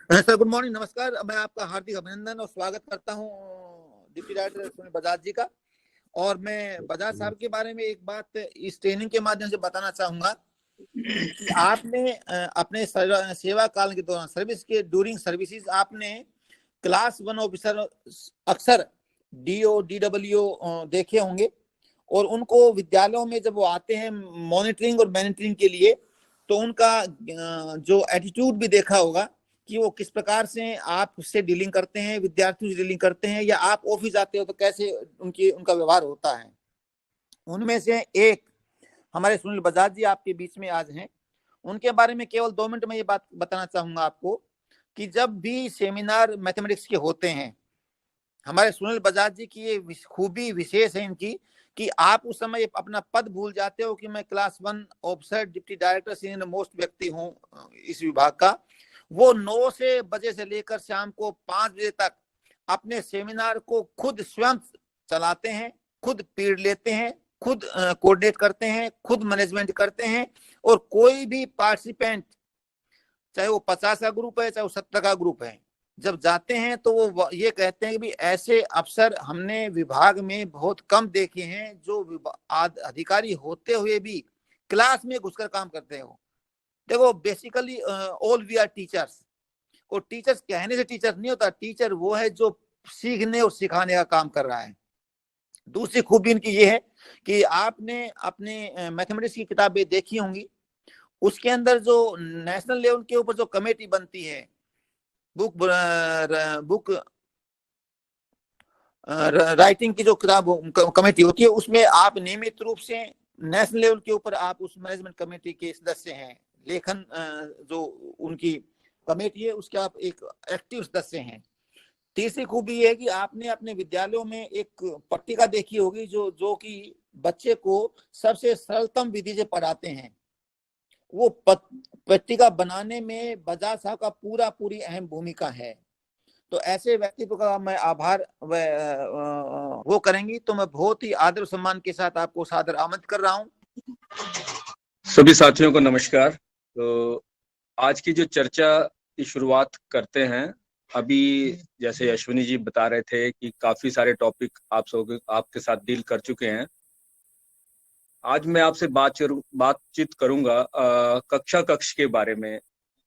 Sir good morning, नमस्कार। मैं आपका हार्दिक अभिनंदन और स्वागत करता हूं डिप्टी डायरेक्टर सुनील बजाज जी का। और मैं बजाज साहब के बारे में एक बात इस ट्रेनिंग के माध्यम से बताना चाहूंगा कि आपने अपने सेवा काल के दौरान सर्विस के ड्यूरिंग सर्विसेज आपने क्लास 1 ऑफिसर अक्सर डीओ डीडब्ल्यू देखे होंगे, और उनको विद्यालयों में जब वो आते हैं मॉनिटरिंग और मैनिटरिंग के लिए, तो उनका जो एटीट्यूड भी देखा होगा कि वो किस प्रकार से आप उससे डीलिंग करते हैं, विद्यार्थियों से डीलिंग करते हैं, या आप ऑफिस आते हो तो कैसे उनका व्यवहार होता है। उनमें से एक हमारे सुनील बजाज जी आपके बीच में आज हैं। उनके बारे में केवल 2 मिनट में ये बात बताना चाहूंगा आपको कि जब भी सेमिनार मैथमेटिक्स के होते हैं, हमारे सुनील बजाज जी की ये खूबी विशेष है इनकी कि आप उस समय अपना पद भूल जाते हो कि मैं class 1 officer deputy director senior most व्यक्ति हूं इस विभाग का। वो 9 बजे से लेकर शाम को 5 बजे तक अपने सेमिनार को खुद स्वयं चलाते हैं, खुद पीरियड लेते हैं, खुद कोऑर्डिनेट करते हैं, खुद मैनेजमेंट करते हैं। और कोई भी पार्टिसिपेंट, चाहे वो 50 का ग्रुप है चाहे वो 70 का ग्रुप है, जब जाते हैं तो वो ये कहते हैं कि ऐसे अफसर हमने विभाग में बहुत कम देखे हैं जो अधिकारी होते हुए भी क्लास में घुसकर काम करते हो। देखो, basically all we are teachers, और टीचर्स कहने से टीचर नहीं होता, टीचर वो है जो सीखने और सिखाने का काम कर रहा है। दूसरी खूबी इनकी ये है कि आपने अपने मैथमेटिक्स की किताबें देखी होंगी, उसके अंदर जो नेशनल लेवल के ऊपर जो कमेटी बनती है, बुक राइटिंग की जो किताब कमेटी होती है, उसमें आप नियमित रूप से नेशनल लेवल के ऊपर आप उस मैनेजमेंट कमेटी के सदस्य हैं। लेखन जो उनकी कमेटी है उसके आप एक एक्टिव सदस्य हैं। तीसरी खूबी ये है कि आपने अपने विद्यालयों में एक पट्टिका देखी होगी जो कि बच्चे को सबसे सरलतम विधि से पढ़ाते हैं। वो पट्टिका बनाने में बजाज साहब का पूरी अहम भूमिका है। तो ऐसे व्यक्तित्व का मैं आभार वो करेंगी, तो मैं बहुत ही आदर सम्मान के साथ आपको सादर आमंत्रित कर रहा हूं। सभी साथियों को नमस्कार। तो आज की जो चर्चा की शुरुआत करते हैं। अभी जैसे अश्विनी जी बता रहे थे कि काफी सारे टॉपिक आपके साथ डील कर चुके हैं। आज मैं आपसे बातचीत करूंगा कक्ष के बारे में।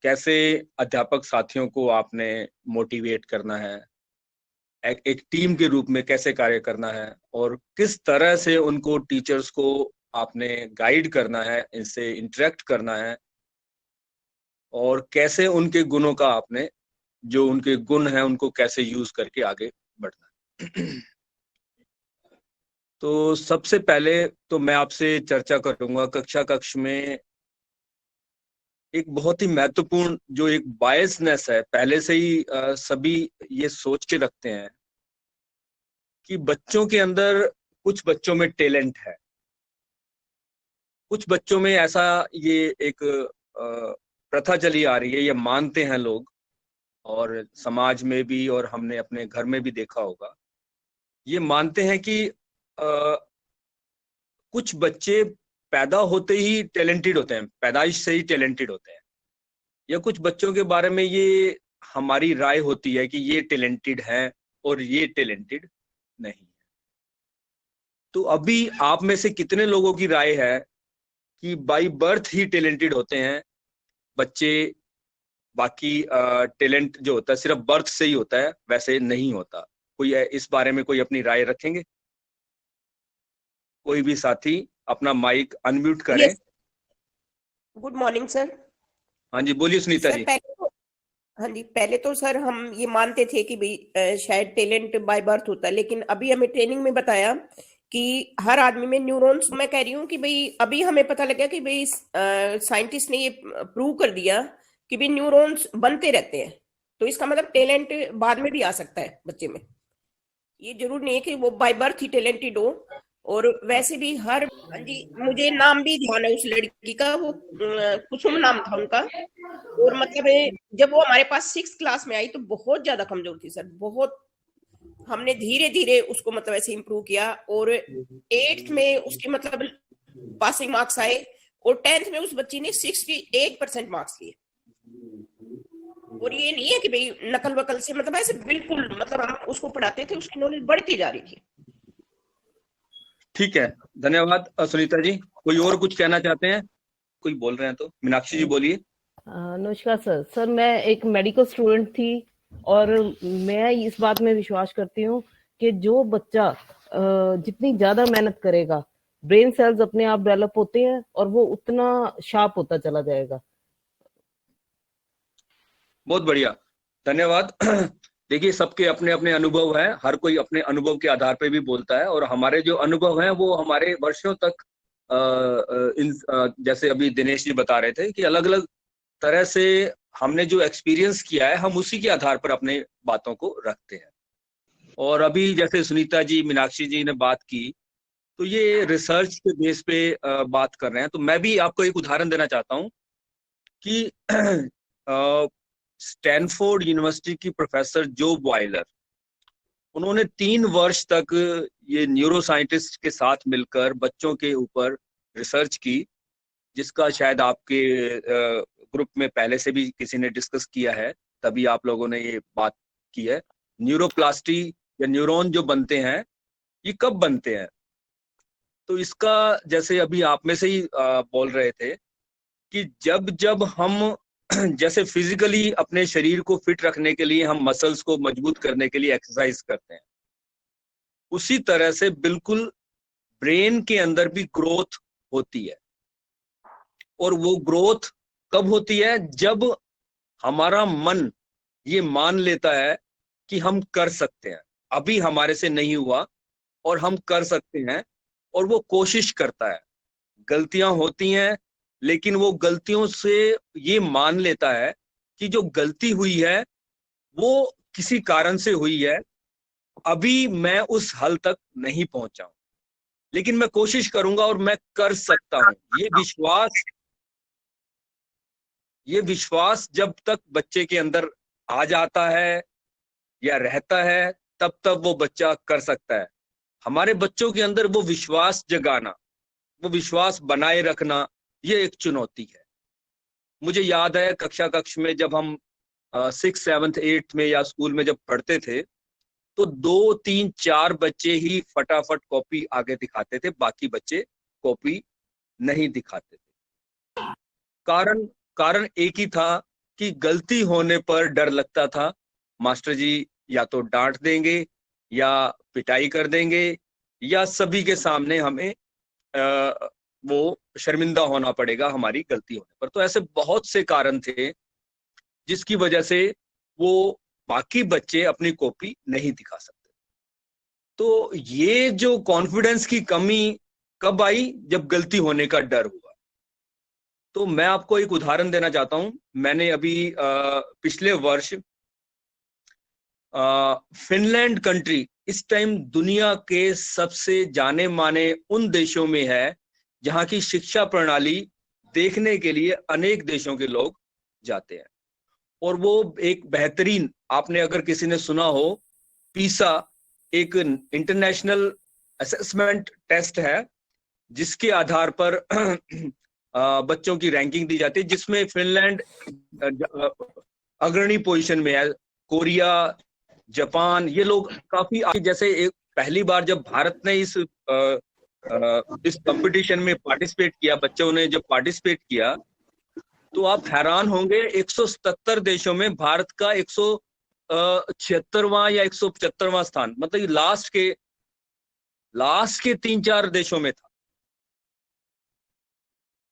कैसे अध्यापक साथियों को आपने मोटिवेट करना है, एक टीम के रूप में कैसे कार्य करना है, और किस तरह से उनको टीचर्स को आपने गाइड करना है, इनसे इंटरेक्ट करना है, और कैसे उनके गुणों का आपने, जो उनके गुण हैं, उनको कैसे यूज करके आगे बढ़ना है। तो सबसे पहले तो मैं आपसे चर्चा करूंगा कक्ष में एक बहुत ही महत्वपूर्ण जो एक बायसनेस है। पहले से ही सभी ये सोच के रखते हैं कि बच्चों के अंदर, कुछ बच्चों में टैलेंट है, कुछ बच्चों में ऐसा, ये एक प्रथा चली आ रही है, ये मानते हैं लोग, और समाज में भी और हमने अपने घर में भी देखा होगा। ये मानते हैं कि कुछ बच्चे पैदा होते ही टैलेंटेड होते हैं, पैदाइश से ही टैलेंटेड होते हैं, या कुछ बच्चों के बारे में ये हमारी राय होती है कि ये टैलेंटेड है और ये टैलेंटेड नहीं। तो अभी आप में से कितने लोगों की राय है कि बाय बर्थ ही टैलेंटेड होते हैं बच्चे, बाकी टैलेंट जो होता है सिर्फ बर्थ से ही होता है, वैसे नहीं होता? कोई इस बारे में कोई अपनी राय रखेंगे? कोई भी साथी अपना माइक अनम्यूट करें। Good morning sir. हाँ जी, बोलिए सुनीता जी। हाँ जी, पहले तो सर हम ये मानते थे कि भाई शायद टैलेंट बाय बर्थ होता है, लेकिन अभी हमें ट्रेनिंग में बताया कि हर आदमी में न्यूरॉन्स, मैं कह रही हूँ कि भाई अभी हमें पता लगा कि भाई साइंटिस्ट ने ये प्रूव कर दिया कि भाई न्यूरॉन्स बनते रहते हैं। तो इसका मतलब टैलेंट बाद में भी आ सकता है बच्चे में, ये जरूर नहीं है कि वो बाय बर्थ ही टैलेंटेड हो। और वैसे भी हर, हाँ जी, मुझे नाम भी ध्यान है उस लड़की का, वो कुसुम नाम था उनका। और मतलब जब वो हमारे पास 6th क्लास में आई तो बहुत ज्यादा कमजोर थी सर, बहुत। हमने धीरे धीरे उसको मतलब ऐसे इम्प्रूव किया, और 8th में उसके मतलब पासिंग मार्क्स आए, और 10th में उस बच्ची ने 68% मार्क्स लिए। और ये नहीं है कि भाई नकल वकल से, मतलब ऐसे बिल्कुल, मतलब हम उसको पढ़ाते थे, उसकी नॉलेज बढ़ती जा रही थी। ठीक है, धन्यवाद सुनीता जी। कोई और कुछ कहना चाहते हैं? कोई बोल रहे हैं तो मीनाक्षी जी बोलिए। नमस्कार सर। सर मैं एक मेडिकल स्टूडेंट थी और मैं इस बात में विश्वास करती हूँ कि जो बच्चा जितनी ज्यादा मेहनत करेगा, ब्रेन सेल्स अपने आप डेवलप होते हैं और वो उतना शार्प होता चला जाएगा। बहुत बढ़िया, धन्यवाद। देखिए, सबके अपने अपने अनुभव हैं, हर कोई अपने अनुभव के आधार पे भी बोलता है, और हमारे जो अनुभव हैं वो हमारे वर्षों तक जैसे अभी दिनेश जी बता रहे थे कि अलग अलग तरह से हमने जो एक्सपीरियंस किया है, हम उसी के आधार पर अपने बातों को रखते हैं। और अभी जैसे सुनीता जी, मीनाक्षी जी ने बात की, तो ये रिसर्च के बेस पे बात कर रहे हैं। तो मैं भी आपको एक उदाहरण देना चाहता हूँ कि स्टैनफोर्ड यूनिवर्सिटी की प्रोफेसर जो बॉयलर, उन्होंने 3 वर्ष तक ये न्यूरो साइंटिस्ट के साथ मिलकर बच्चों के ऊपर रिसर्च की, जिसका शायद आपके ग्रुप में पहले से भी किसी ने डिस्कस किया है, तभी आप लोगों ने ये बात की है। न्यूरोप्लास्टी या न्यूरॉन जो बनते हैं, ये कब बनते हैं? तो इसका, जैसे अभी आप में से ही बोल रहे थे कि जब जब हम जैसे फिजिकली अपने शरीर को फिट रखने के लिए हम मसल्स को मजबूत करने के लिए एक्सरसाइज करते हैं, उसी तरह से बिल्कुल ब्रेन के अंदर भी ग्रोथ होती है। और वो ग्रोथ कब होती है? जब हमारा मन ये मान लेता है कि हम कर सकते हैं, अभी हमारे से नहीं हुआ और हम कर सकते हैं, और वो कोशिश करता है। गलतियां होती हैं, लेकिन वो गलतियों से ये मान लेता है कि जो गलती हुई है वो किसी कारण से हुई है, अभी मैं उस हल तक नहीं पहुंचा हूं, लेकिन मैं कोशिश करूंगा और मैं कर सकता हूं। ये विश्वास जब तक बच्चे के अंदर आ जाता है या रहता है, तब तक वो बच्चा कर सकता है। हमारे बच्चों के अंदर वो विश्वास जगाना, वो विश्वास बनाए रखना, ये एक चुनौती है। मुझे याद है कक्ष में जब हम 6th 7th 8th में या स्कूल में जब पढ़ते थे, तो 2 3 4 बच्चे ही फटाफट कॉपी आगे दिखाते थे, बाकी बच्चे कॉपी नहीं दिखाते थे। कारण एक ही था कि गलती होने पर डर लगता था, मास्टर जी या तो डांट देंगे या पिटाई कर देंगे या सभी के सामने हमें वो शर्मिंदा होना पड़ेगा हमारी गलती होने पर। तो ऐसे बहुत से कारण थे जिसकी वजह से वो बाकी बच्चे अपनी कॉपी नहीं दिखा सकते। तो ये जो कॉन्फिडेंस की कमी कब आई? जब गलती होने का डर हुआ। तो मैं आपको एक उदाहरण देना चाहता हूं। मैंने अभी पिछले वर्ष फिनलैंड कंट्री इस टाइम दुनिया के सबसे जाने माने उन देशों में है जहां की शिक्षा प्रणाली देखने के लिए अनेक देशों के लोग जाते हैं। और वो एक बेहतरीन, आपने अगर किसी ने सुना हो, पीसा एक इंटरनेशनल असेसमेंट टेस्ट है जिसके आधार पर बच्चों की रैंकिंग दी जाती है, जिसमें फिनलैंड अग्रणी पोजीशन में है। कोरिया, जापान, ये लोग काफी आगे। जैसे एक पहली बार जब भारत ने इस कंपटीशन में पार्टिसिपेट किया, बच्चों ने जब पार्टिसिपेट किया, तो आप हैरान होंगे, 177 देशों में भारत का 176वां या 175वां स्थान, मतलब लास्ट के 3-4 देशों में था।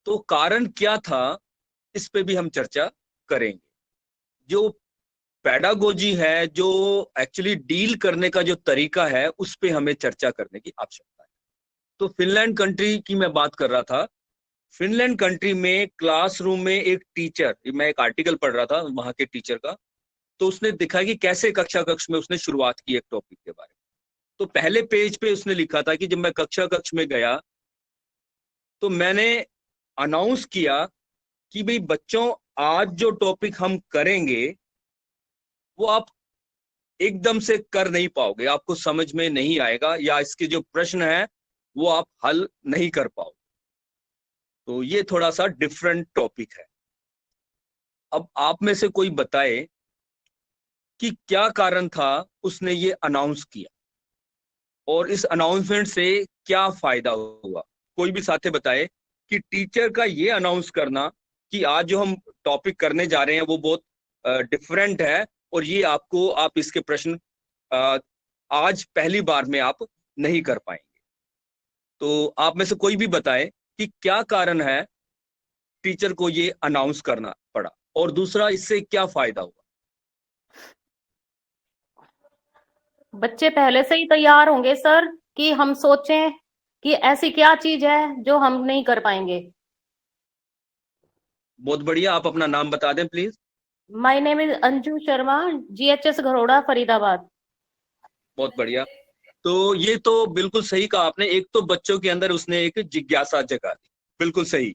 तो कारण क्या था, इस पे भी हम चर्चा करेंगे। जो पेडागोजी है, जो एक्चुअली डील करने का जो तरीका है, उस पे हमें चर्चा करने की आवश्यकता है। तो फिनलैंड कंट्री की मैं बात कर रहा था। फिनलैंड कंट्री में क्लासरूम में एक टीचर, मैं एक आर्टिकल पढ़ रहा था वहां के टीचर का, तो उसने दिखा कि कैसे कक्ष में उसने शुरुआत की एक टॉपिक के बारे में। तो पहले पेज पे उसने लिखा था कि जब मैं कक्ष में गया तो मैंने अनाउंस किया कि भाई बच्चों, आज जो टॉपिक हम करेंगे वो आप एकदम से कर नहीं पाओगे, आपको समझ में नहीं आएगा, या इसके जो प्रश्न है वो आप हल नहीं कर पाओगे। तो ये थोड़ा सा डिफरेंट टॉपिक है। अब आप में से कोई बताए कि क्या कारण था उसने ये अनाउंस किया और इस अनाउंसमेंट से क्या फायदा हुआ। कोई भी साथी बताए कि टीचर का ये अनाउंस करना कि आज जो हम टॉपिक करने जा रहे हैं वो बहुत डिफरेंट है और ये आप इसके प्रश्न आज पहली बार में आप नहीं कर पाएंगे। तो आप में से कोई भी बताए कि क्या कारण है टीचर को ये अनाउंस करना पड़ा और दूसरा इससे क्या फायदा हुआ। बच्चे पहले से ही तैयार होंगे सर कि हम सोचें कि ऐसी क्या चीज है जो हम नहीं कर पाएंगे। बहुत बढ़िया, आप अपना नाम बता दें please. My name is Anju Sharma, GHS घरोड़ा, फरीदाबाद। बहुत बढ़िया। तो ये तो बिल्कुल सही कहा आपने। एक तो बच्चों के अंदर उसने एक जिज्ञासा जगा दी, बिल्कुल सही।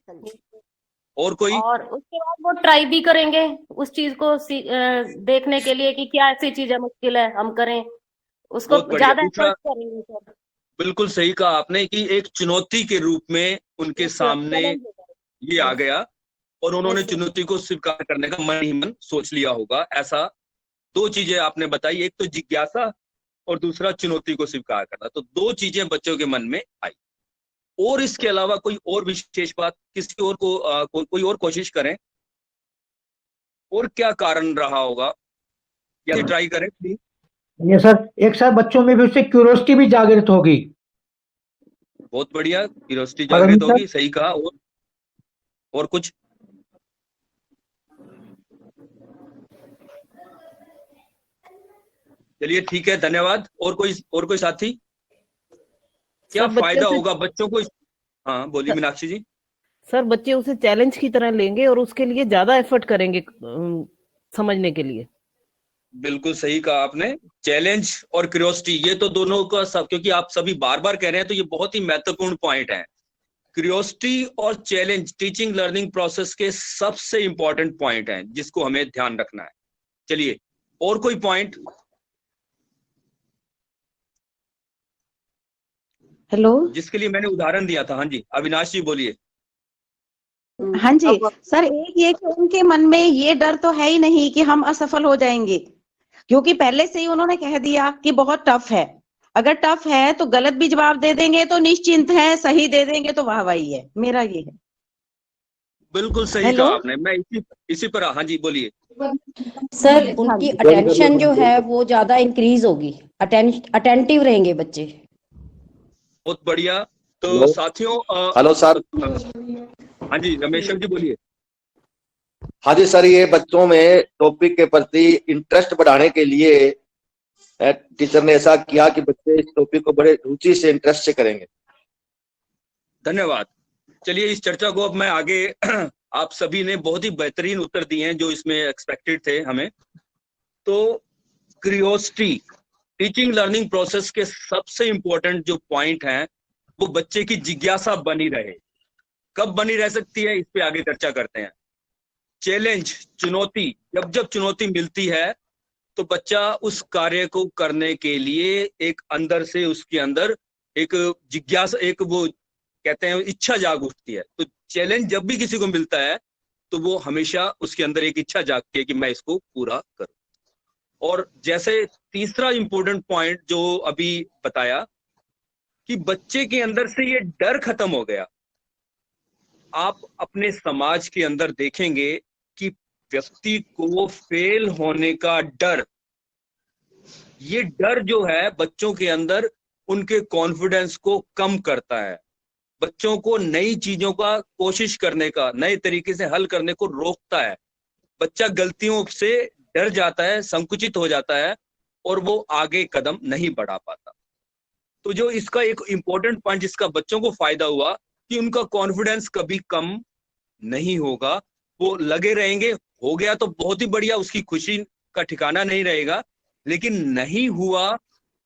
और कोई? और उसके बाद वो ट्राई भी करेंगे उस चीज को देखने के लिए कि क्या ऐसी चीज है मुश्किल है हम करें, उसको ज्यादा एफर्ट करेंगे सर। बिल्कुल सही कहा आपने कि एक चुनौती के रूप में उनके सामने ये आ गया और उन्होंने चुनौती को स्वीकार करने का मन ही मन सोच लिया होगा। ऐसा दो चीजें आपने बताई, एक तो जिज्ञासा और दूसरा चुनौती को स्वीकार करना। तो दो चीजें बच्चों के मन में आई। और इसके अलावा कोई और विशेष बात, किसी और को कोई और कोशिश करें, और क्या कारण रहा होगा, या ट्राई करें प्लीज। ये सर, एक साथ बच्चों में भी उससे क्यूरियोसिटी भी जागृत होगी। बहुत बढ़िया, क्यूरियोसिटी जागृत होगी, सही कहा। और कुछ? चलिए ठीक है, धन्यवाद। और कोई साथी? क्या फायदा होगा बच्चों को? हाँ बोलिए मीनाक्षी जी। सर बच्चे उसे चैलेंज की तरह लेंगे और उसके लिए ज्यादा एफर्ट करेंगे समझने के लिए। बिल्कुल सही कहा आपने। चैलेंज और क्यूरियोसिटी, ये तो दोनों का सब, क्योंकि आप सभी बार बार कह रहे हैं तो ये बहुत ही महत्वपूर्ण पॉइंट है। क्यूरियोसिटी और चैलेंज टीचिंग लर्निंग प्रोसेस के सबसे इंपॉर्टेंट पॉइंट हैं जिसको हमें ध्यान रखना है। चलिए और कोई पॉइंट? हेलो, जिसके लिए मैंने उदाहरण दिया था। हाँ जी अविनाश जी बोलिए। हाँ जी सर, एक ये कि उनके मन में ये डर तो है ही नहीं कि हम असफल हो जाएंगे, क्योंकि पहले से ही उन्होंने कह दिया कि बहुत टफ है। अगर टफ है तो गलत भी जवाब दे देंगे तो निश्चिंत है, सही दे देंगे तो वाहवाही है। मेरा ये है। बिल्कुल सही कहा आपने। मैं इसी पर, हाँ जी बोलिए। सर उनकी अटेंशन जो है वो ज्यादा इंक्रीज होगी, अटेंटिव रहेंगे बच्चे। बहुत बढ़िया। तो साथियों, हेलो सर। हाँ जी रमेश जी बोलिए। हाँ जी सर, ये बच्चों में टॉपिक के प्रति इंटरेस्ट बढ़ाने के लिए टीचर ने ऐसा किया कि बच्चे इस टॉपिक को बड़े रुचि से, इंटरेस्ट से करेंगे। धन्यवाद। चलिए इस चर्चा को अब मैं आगे आप सभी ने बहुत ही बेहतरीन उत्तर दिए हैं जो इसमें एक्सपेक्टेड थे हमें। तो क्यूरियोसिटी टीचिंग लर्निंग प्रोसेस के सबसे इंपॉर्टेंट जो पॉइंट हैं वो बच्चे की जिज्ञासा बनी रहे। कब बनी रह सकती है, इस पे आगे चर्चा करते हैं। चैलेंज, चुनौती, जब चुनौती मिलती है तो बच्चा उस कार्य को करने के लिए एक अंदर से उसके अंदर एक जिज्ञासा, एक वो कहते हैं इच्छा जाग उठती है। तो चैलेंज जब भी किसी को मिलता है तो वो हमेशा उसके अंदर एक इच्छा जागती है कि मैं इसको पूरा करूं। और जैसे तीसरा इंपॉर्टेंट पॉइंट जो अभी बताया कि बच्चे के अंदर से ये डर खत्म हो गया। आप अपने समाज के अंदर देखेंगे कि व्यक्ति को फेल होने का डर, ये डर जो है बच्चों के अंदर उनके कॉन्फिडेंस को कम करता है, बच्चों को नई चीजों का कोशिश करने का, नए तरीके से हल करने को रोकता है। बच्चा गलतियों से डर जाता है, संकुचित हो जाता है और वो आगे कदम नहीं बढ़ा पाता। तो जो इसका एक इंपॉर्टेंट पॉइंट जिसका बच्चों को फायदा हुआ कि उनका कॉन्फिडेंस कभी कम नहीं होगा, वो लगे रहेंगे। हो गया तो बहुत ही बढ़िया, उसकी खुशी का ठिकाना नहीं रहेगा, लेकिन नहीं हुआ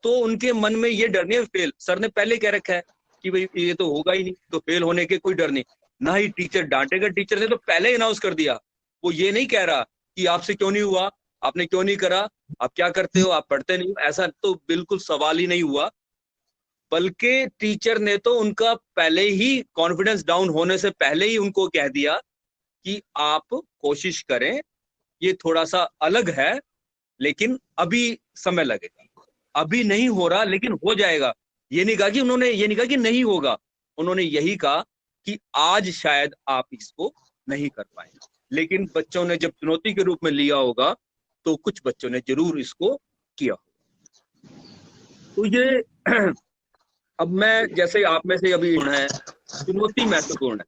तो उनके मन में ये डर नहीं। फेल सर ने पहले कह रखा है कि भाई ये तो होगा ही नहीं, तो फेल होने के कोई डर नहीं। ना ही टीचर डांटेगा, टीचर ने तो पहले ही अनाउंस कर दिया। वो ये नहीं कह रहा कि आपसे क्यों नहीं हुआ, आपने क्यों नहीं करा, आप क्या करते हो, आप पढ़ते नहीं हो, ऐसा तो बिल्कुल सवाल ही नहीं हुआ। बल्कि टीचर ने तो उनका पहले ही कॉन्फिडेंस डाउन होने से पहले ही उनको कह दिया कि आप कोशिश करें, ये थोड़ा सा अलग है, लेकिन अभी समय लगेगा। अभी नहीं हो रहा लेकिन हो जाएगा। ये नहीं कहा कि नहीं होगा, उन्होंने यही कहा कि आज शायद आप इसको नहीं कर पाए, लेकिन बच्चों ने जब चुनौती के रूप में लिया होगा तो कुछ बच्चों ने जरूर इसको किया होगा। तो ये अब मैं जैसे आप में से अभी है, चुनौती महत्वपूर्ण है।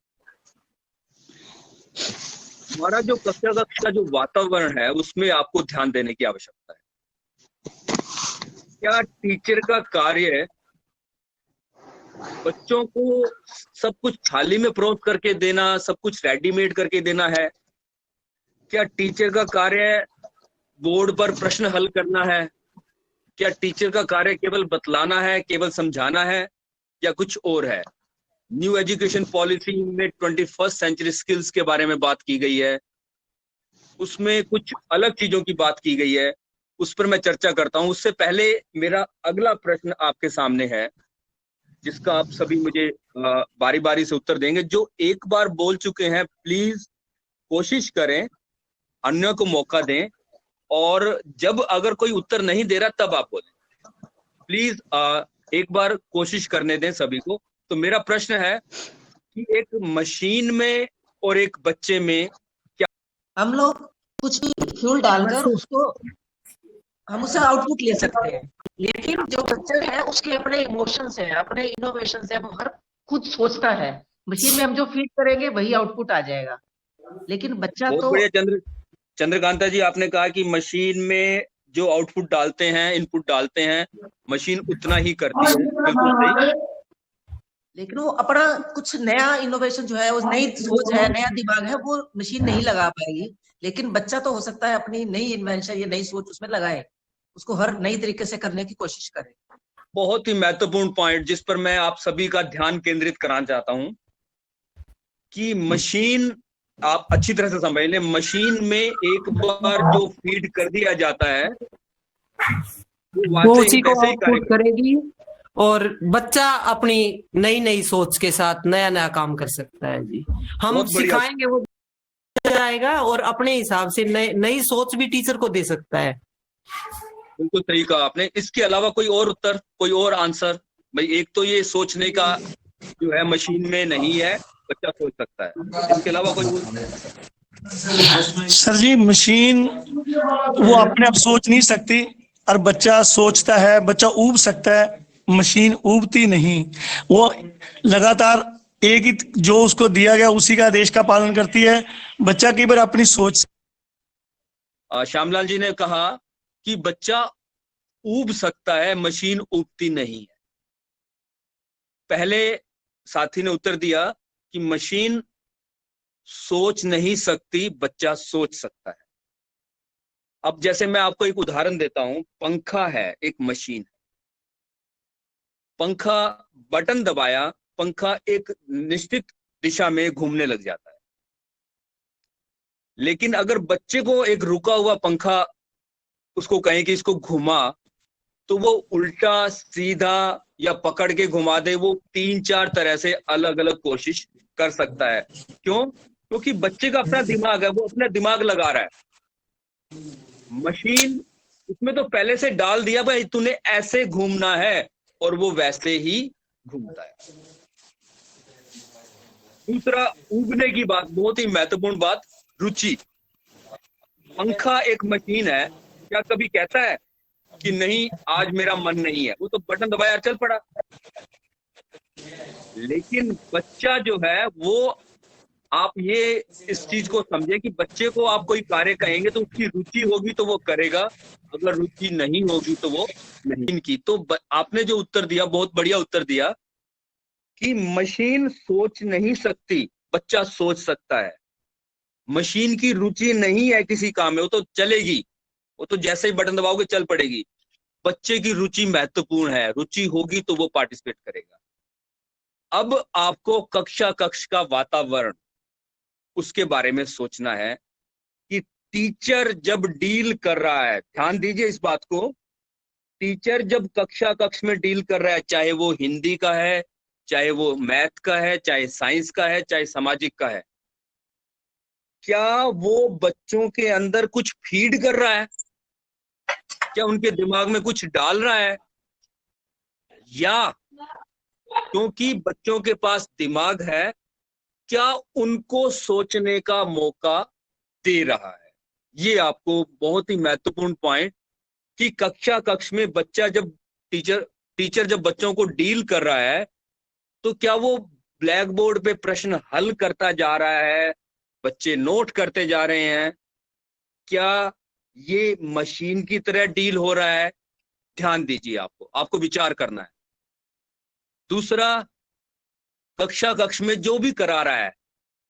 हमारा जो कक्षा का जो वातावरण है उसमें आपको ध्यान देने की आवश्यकता है। क्या टीचर का कार्य है बच्चों को सब कुछ थाली में परोस करके देना, सब कुछ रेडीमेड करके देना है? क्या टीचर का कार्य बोर्ड पर प्रश्न हल करना है? क्या टीचर का कार्य केवल बतलाना है, केवल समझाना है, या कुछ और है? न्यू एजुकेशन पॉलिसी में 21st सेंचुरी स्किल्स के बारे में बात की गई है, उसमें कुछ अलग चीजों की बात की गई है, उस पर मैं चर्चा करता हूं। उससे पहले मेरा अगला प्रश्न आपके सामने है जिसका आप सभी मुझे बारी बारी से उत्तर देंगे। जो एक बार बोल चुके हैं प्लीज कोशिश करें अन्य को मौका दें, और जब अगर कोई उत्तर नहीं दे रहा तब आप बोलें। प्लीज एक बार कोशिश करने दें सभी को। तो मेरा प्रश्न है कि एक मशीन में और एक बच्चे में क्या हम लोग कुछ भी फ्यूल डालकर उसको हम उससे आउटपुट ले सकते हैं, लेकिन जो बच्चा है उसके अपने इमोशंस है, अपने इनोवेशंस है, वो हर खुद सोचता है। मशीन में हम जो फीड करेंगे वही आउटपुट आ जाएगा, लेकिन बच्चा बहुत तो बढ़िया चंद्रकांता जी, आपने कहा कि मशीन में जो आउटपुट डालते हैं, इनपुट डालते हैं, मशीन उतना ही करती है, बिल्कुल सही। लेकिन वो अपना कुछ नया इनोवेशन जो है, वो नई सोच है, नया दिमाग है, वो मशीन नहीं लगा पाएगी। लेकिन बच्चा तो हो सकता है अपनी नई इन्वेंशन या नई सोच उसमें लगाए, उसको हर नई तरीके से करने की कोशिश करे। बहुत ही महत्वपूर्ण पॉइंट जिस पर मैं आप सभी का ध्यान केंद्रित कराना चाहता हूं कि मशीन, आप अच्छी तरह से समझ लें, मशीन में एक बार जो फीड कर दिया जाता है वो उसी को आउटपुट करेगी, और बच्चा अपनी नई नई सोच के साथ नया नया काम कर सकता है। जी, हम सिखाएंगे, वो जाएगा और अपने हिसाब से नई सोच भी टीचर को दे सकता है। बिल्कुल सही कहा आपने। इसके अलावा कोई और उत्तर, कोई और आंसर? भाई एक तो ये सोचने का जो है मशीन में नहीं है, बच्चा सोच सकता है। इसके अलावा कोई? सर जी, मशीन वो अपने आप सोच नहीं सकती और बच्चा सोचता है, बच्चा ऊब सकता है, मशीन ऊबती नहीं। वो लगातार एक ही जो उसको दिया गया उसी का आदेश का पालन करती है। बच्चा कई बार अपनी सोच। श्यामलाल जी ने कहा कि बच्चा ऊब सकता है, मशीन ऊबती नहीं है। पहले साथी ने उत्तर दिया कि मशीन सोच नहीं सकती, बच्चा सोच सकता है। अब जैसे मैं आपको एक उदाहरण देता हूं, पंखा है, एक मशीन है। पंखा, बटन दबाया, पंखा एक निश्चित दिशा में घूमने लग जाता है। लेकिन अगर बच्चे को एक रुका हुआ पंखा उसको कहें कि इसको घुमा, तो वो उल्टा, सीधा या पकड़ के घुमा दे, वो 3-4 तरह से अलग अलग कोशिश कर सकता है। क्यों? क्योंकि बच्चे का अपना दिमाग है, वो अपना दिमाग लगा रहा है। मशीन उसमें तो पहले से डाल दिया भाई तूने ऐसे घूमना है, और वो वैसे ही घूमता है। दूसरा, उगने की बात, बहुत ही महत्वपूर्ण बात, रुचि। पंखा एक मशीन है, क्या कभी कहता है कि नहीं आज मेरा मन नहीं है? वो तो बटन दबाया चल पड़ा। लेकिन बच्चा जो है वो, आप ये इस चीज को समझे कि बच्चे को आप कोई कार्य कहेंगे तो उसकी रुचि होगी तो वो करेगा, अगर रुचि नहीं होगी तो वो नहीं की। तो आपने जो उत्तर दिया, बहुत बढ़िया उत्तर दिया कि मशीन सोच नहीं सकती, बच्चा सोच सकता है। मशीन की रुचि नहीं है किसी काम में, वो तो चलेगी, वो तो जैसे ही बटन दबाओगे चल पड़ेगी। बच्चे की रुचि महत्वपूर्ण है, रुचि होगी तो वो पार्टिसिपेट करेगा। अब आपको कक्षा का वातावरण, उसके बारे में सोचना है कि टीचर जब डील कर रहा है, ध्यान दीजिए इस बात को, टीचर जब कक्षा में डील कर रहा है, चाहे वो हिंदी का है, चाहे वो मैथ का है, चाहे साइंस का है, चाहे सामाजिक का है, क्या वो बच्चों के अंदर कुछ फीड कर रहा है? क्या उनके दिमाग में कुछ डाल रहा है, या क्योंकि बच्चों के पास दिमाग है क्या उनको सोचने का मौका दे रहा है। ये आपको बहुत ही महत्वपूर्ण पॉइंट कि कक्ष में बच्चा जब टीचर जब बच्चों को डील कर रहा है तो क्या वो ब्लैक बोर्ड पे प्रश्न हल करता जा रहा है, बच्चे नोट करते जा रहे हैं, क्या ये मशीन की तरह डील हो रहा है। ध्यान दीजिए, आपको विचार करना है। दूसरा, कक्ष में जो भी करा रहा है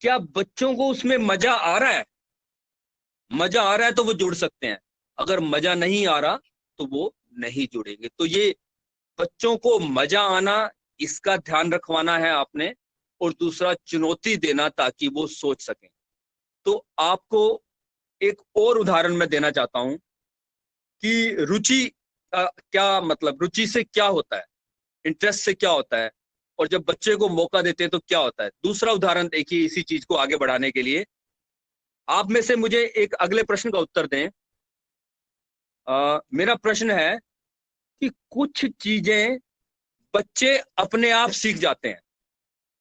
क्या बच्चों को उसमें मजा आ रहा है। मजा आ रहा है तो वो जुड़ सकते हैं, अगर मजा नहीं आ रहा तो वो नहीं जुड़ेंगे। तो ये बच्चों को मजा आना, इसका ध्यान रखवाना है आपने, और दूसरा चुनौती देना ताकि वो सोच सकें। तो आपको एक और उदाहरण मैं देना चाहता हूं कि रुचि का क्या मतलब, रुचि से क्या होता है, इंटरेस्ट से क्या होता है, और जब बच्चे को मौका देते हैं तो क्या होता है। दूसरा उदाहरण देखिए इसी चीज को आगे बढ़ाने के लिए। आप में से मुझे एक अगले प्रश्न का उत्तर दें। मेरा प्रश्न है कि कुछ चीजें बच्चे अपने आप सीख जाते हैं,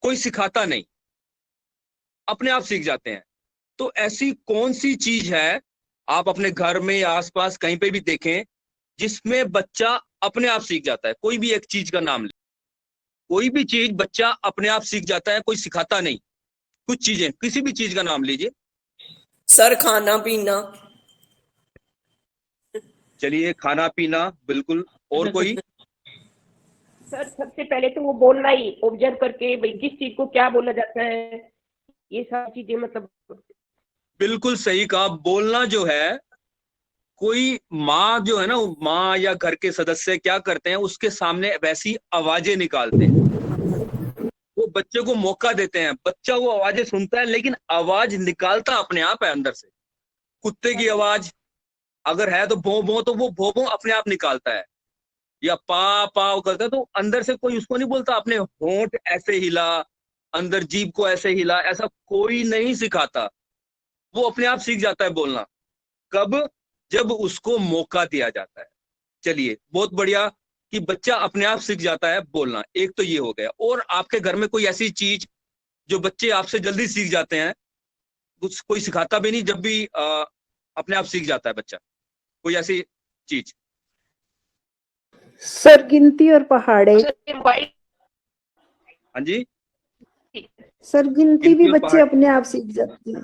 कोई सिखाता नहीं, अपने आप सीख जाते हैं। तो ऐसी कौन सी चीज है, आप अपने घर में या आसपास कहीं पे भी देखें, जिसमें बच्चा अपने आप सीख जाता है। कोई भी एक चीज का नाम ले, कोई भी चीज बच्चा अपने आप सीख जाता है, कोई सिखाता नहीं। कुछ चीजें, किसी भी चीज का नाम लीजिए। सर खाना पीना। चलिए, खाना पीना, बिल्कुल। और कोई? सर सबसे पहले तो वो बोलना ही, ऑब्जर्व करके भाई किस चीज को क्या बोला जाता है, ये सारी चीजें मतलब। बिल्कुल सही कहा। बोलना जो है, कोई माँ जो है ना, माँ या घर के सदस्य क्या करते हैं, उसके सामने वैसी आवाजें निकालते हैं, वो बच्चे को मौका देते हैं। बच्चा वो आवाजें सुनता है लेकिन आवाज निकालता अपने आप है अंदर से। कुत्ते की आवाज अगर है तो भों भों, तो वो भों भों अपने आप निकालता है, या पा पा करता है, तो अंदर से कोई उसको नहीं बोलता अपने होंठ ऐसे हिला, अंदर जीभ को ऐसे हिला, ऐसा कोई नहीं सिखाता। वो अपने आप सीख जाता है बोलना। कब? जब उसको मौका दिया जाता है। चलिए, बहुत बढ़िया कि बच्चा अपने आप सीख जाता है बोलना। एक तो ये हो गया। और आपके घर में कोई ऐसी चीज जो बच्चे आपसे जल्दी सीख जाते हैं, कोई सिखाता भी नहीं, जब भी अपने आप सीख जाता है बच्चा, कोई ऐसी चीज? सर गिनती और पहाड़े। हाँ जी सर गिनती भी बच्चे अपने आप सीख जाते हैं।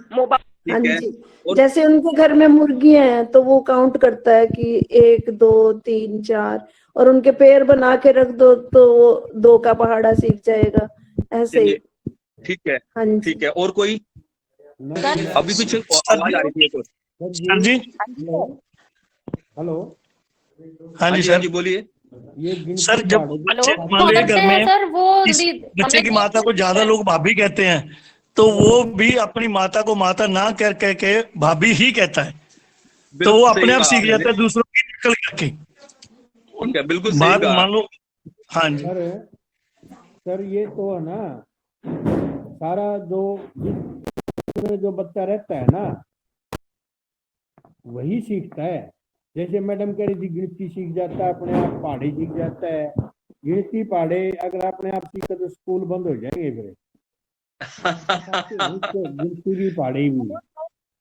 हाँ जी, जैसे उनके घर में मुर्गियां हैं तो वो काउंट करता है कि 1 2 3 4, और उनके पैर बना के रख दो तो वो 2 का पहाड़ा सीख जाएगा, ऐसे ही। ठीक है, हाँ जी, ठीक है। और कोई? अभी कुछ आवाज आ रही थी। हाँ जी, हेलो। हाँ जी सर, बोलिए। सर जब बच्चे मान लीजिए घर में बच्चे की माता को ज्यादा लोग भाभी कहते हैं, तो वो भी अपनी माता को माता ना कह के भाभी ही कहता है, तो वो अपने आप सीख जाता है दूसरों की नकल करके। बिल्कुल बात मान लो। हाँ जी सर ये तो है ना, सारा जो बच्चा रहता है ना वही सीखता है। जैसे मैडम कह रही थी गिनती सीख जाता है अपने आप, पहाड़े सीख जाता है। गिनती पहाड़े अगर अपने आप सीखा तो स्कूल बंद हो जाएंगे फिर। गिनती भी पहाड़े भी।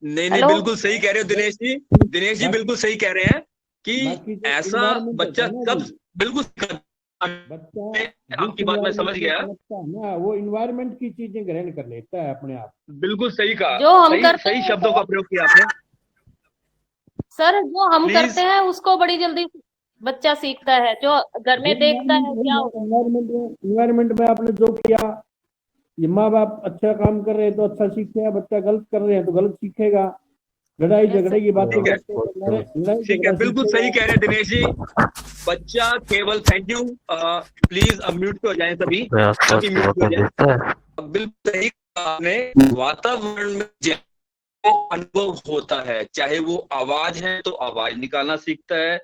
नहीं, बिल्कुल सही कह रहे हो दिनेश जी। दिनेश जी बिल्कुल सही कह रहे हैं कि ऐसा बच्चा कब, बिल्कुल आपकी बात मैं समझ गया ना, वो इन्वायरमेंट की चीजें ग्रहण कर लेता है अपने आप। बिल्कुल सही कहा, जो हम करते सही शब्दों का प्रयोग किया आपने। सर जो हम करते हैं उसको बड़ी जल्दी बच्चा सीखता है, जो घर में देखता है। क्या इन्वायरमेंट में आपने जो किया, ये माँ बाप अच्छा काम कर रहे हैं तो अच्छा सीखेगा, बच्चा गलत कर रहे हैं तो गलत सीखेगा। लड़ाई झगड़े की बात ठीक है, बिल्कुल सही कह रहे हैं दिनेश जी। बच्चा केवल, थैंक यू, प्लीज अब म्यूट पे हो जाएं सभी म्यूट हो जाएं। बिल्कुल सही आपने। वातावरण में जो अनुभव होता है, चाहे वो आवाज है तो आवाज निकालना सीखता है,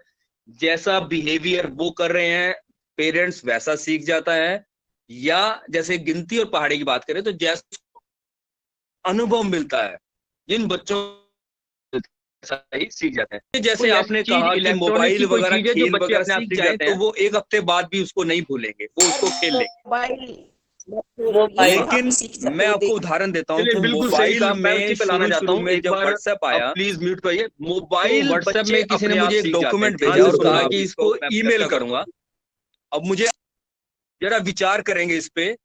जैसा बिहेवियर वो कर रहे हैं पेरेंट्स वैसा सीख जाता है, या जैसे गिनती और पहाड़ी की बात करें तो जैसा अनुभव मिलता है जिन बच्चों ही सीख जाते हैं। जैसे आपने कहा कि मोबाइल वगैरह खेल वगैरह सीख जाए तो वो एक हफ्ते बाद भी उसको नहीं भूलेंगे, वो उसको खेल लेंगे। लेकिन मैं आपको उदाहरण देता हूँ कि मोबाइल में शुरू में जब व्हाट्सएप आया, प्लीज म्यूट करिए, मोबाइल व्हाट्सएप में किसी ने मुझे एक डॉक्यूमेंट भेजा और कहा कि इसको ईमेल करूंगा। अब मुझे जरा विचार करेंगे इस पे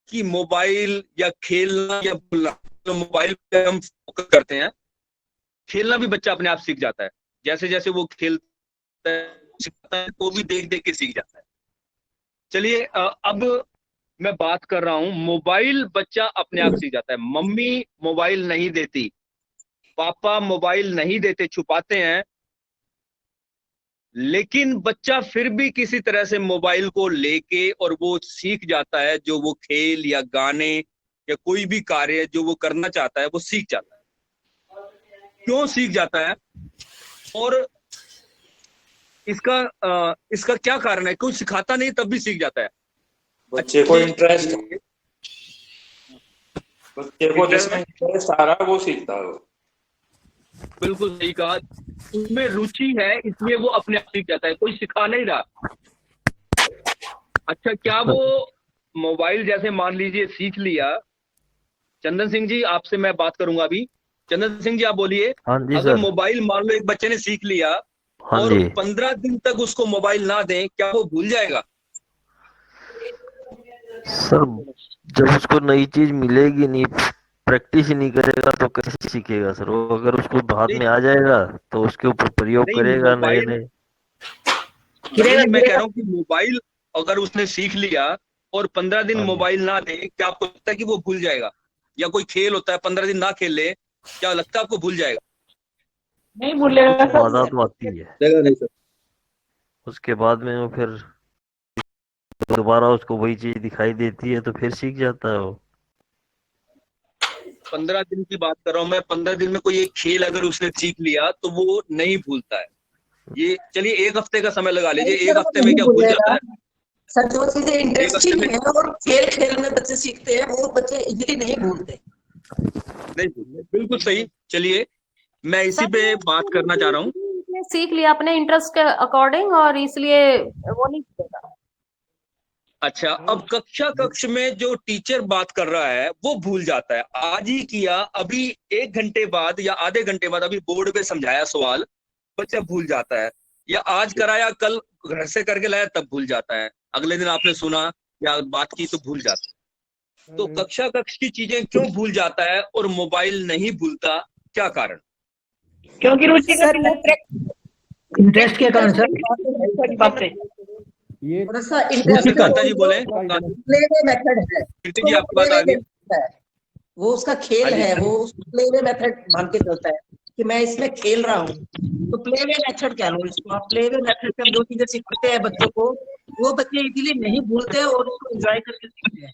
कि मोबाइल या खेलना या बोलना, तो मोबाइल पे हम फोकस करते हैं, खेलना भी बच्चा अपने आप सीख जाता है। जैसे जैसे वो खेलता है वो भी देख देख के सीख जाता है। चलिए अब मैं बात कर रहा हूं, मोबाइल बच्चा अपने आप सीख जाता है। मम्मी मोबाइल नहीं देती, पापा मोबाइल नहीं देते, छुपाते हैं, लेकिन बच्चा फिर भी किसी तरह से मोबाइल को लेके और वो सीख जाता है, जो वो खेल या गाने या कोई भी कार्य जो वो करना चाहता है वो सीख जाता है। क्यों सीख जाता है और इसका क्या कारण है? कुछ सिखाता नहीं तब भी सीख जाता है। बच्चे को इंटरेस्ट जिसमें इंटरेस्ट आ रहा है वो सीखता है। बिल्कुल सही कहा, उसमें रुचि है इसलिए वो अपने आप सीख जाता है, कोई सिखा नहीं रहा। अच्छा, क्या वो मोबाइल जैसे मान लीजिए सीख लिया, चंदन सिंह जी आपसे मैं बात करूंगा अभी। चंदन सिंह जी आप बोलिए। हाँ जी अगर सर। मोबाइल मान लो एक बच्चे ने सीख लिया हाँ और जी। 15 दिन तक उसको मोबाइल ना दें, क्या वो भूल जाएगा? सर जब उसको नई चीज मिलेगी नहीं, प्रैक्टिस ही नहीं करेगा तो कैसे सीखेगा सर? वो अगर उसको हाथ में आ जाएगा तो उसके ऊपर प्रयोग नहीं, करेगा नए मोबाइल- नए। मैं कह रहा हूँ कि मोबाइल अगर उसने सीख लिया और 15 दिन मोबाइल ना दे, क्या आपको लगता है कि वो भूल जाएगा? या कोई खेल होता है 15 दिन ना खेल ले, क्या लगता है आपको भूल जाएगा? नहीं भूलेगा बाधा तो आती है, नहीं सर। उसके बाद में वो फिर दोबारा उसको वही चीज दिखाई देती है तो फिर सीख जाता है वो। 15 दिन की बात कर रहा हूँ मैं। 15 दिन में कोई एक खेल अगर उसने सीख लिया तो वो नहीं भूलता है। ये चलिए एक हफ्ते का समय लगा लीजिए, एक हफ्ते में क्या भूल जाता है? सर जो चीजें इंटरेस्टिंग है और खेल खेल में बच्चे सीखते हैं वो बच्चे इजीली नहीं भूलते। नहीं भूलते, बिल्कुल सही। चलिए मैं इसी पे बात करना चाह रहा हूँ। सीख लिया अपने इंटरेस्ट के अकॉर्डिंग और इसलिए वो नहीं सीखेगा। अच्छा, अब कक्ष में जो टीचर बात कर रहा है वो भूल जाता है। आज ही किया, अभी 1 घंटे बाद या आधे घंटे बाद अभी बोर्ड पे समझाया सवाल, बच्चा भूल जाता है। या आज कराया, कल घर से करके लाया तब भूल जाता है, अगले दिन आपने सुना या बात की तो भूल जाता है। तो कक्ष की चीजें क्यों भूल जाता है और मोबाइल नहीं भूलता, क्या कारण? क्योंकि रुचि इंटरेस्ट के कारण सर। ये थोड़ा सा इंटरेस्ट जी बोले। प्ले वे मेथड है, जी आपकी बात आ गई। वो उसका खेल है, वो प्ले वे मेथड मान के चलता है कि मैं इसमें खेल रहा हूँ, तो प्ले वे मेथड क्या लो इसको। आप प्ले वे मेथड से जो चीजें सिखाते हैं बच्चों को, वो बच्चे इजीली नहीं भूलते और उसको एंजॉय करके सीखते हैं।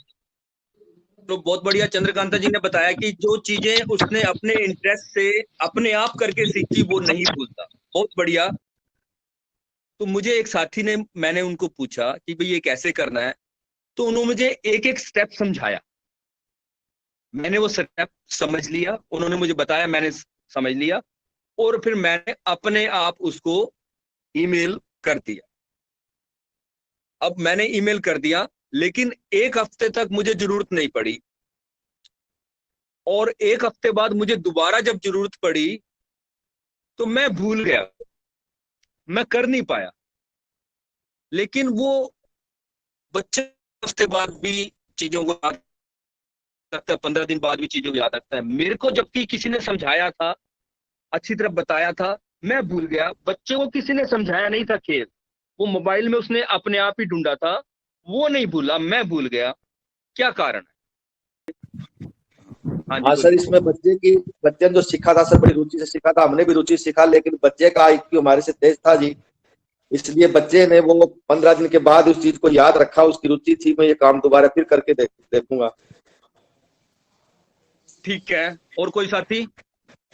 तो बहुत बढ़िया चंद्रकांता जी ने बताया कि जो चीजें उसने अपने इंटरेस्ट से अपने आप करके सीखी वो नहीं भूलता। बहुत बढ़िया। तो मुझे एक साथी ने, मैंने उनको पूछा कि भाई ये कैसे करना है, तो उन्होंने मुझे एक एक स्टेप समझाया। मैंने वो स्टेप समझ लिया, उन्होंने मुझे बताया, मैंने समझ लिया और फिर मैंने अपने आप उसको ईमेल कर दिया। अब मैंने ईमेल कर दिया, लेकिन 1 हफ्ते तक मुझे जरूरत नहीं पड़ी और 1 हफ्ते बाद मुझे दोबारा जब जरूरत पड़ी तो मैं भूल गया, मैं कर नहीं पाया। लेकिन वो बच्चे हफ्ते बाद भी चीजों को याद रखता है, 15 दिन बाद भी चीजों को याद रखता है। मेरे को जबकि किसी ने समझाया था, अच्छी तरह बताया था, मैं भूल गया। बच्चे को किसी ने समझाया नहीं था खेल, वो मोबाइल में उसने अपने आप ही ढूंढा था, वो नहीं भूला, मैं भूल गया। क्या कारण है? हाँ सर, इसमें बच्चे ने जो सीखा था सर, बड़ी रुचि से सीखा था, हमने भी रुचि सीखा, लेकिन बच्चे का IQ हमारे से तेज था जी, इसलिए बच्चे ने वो 15 दिन के बाद उस चीज को याद रखा। उसकी रुचि थी, मैं ये काम दोबारा फिर करके देखूंगा। ठीक है, और कोई साथी?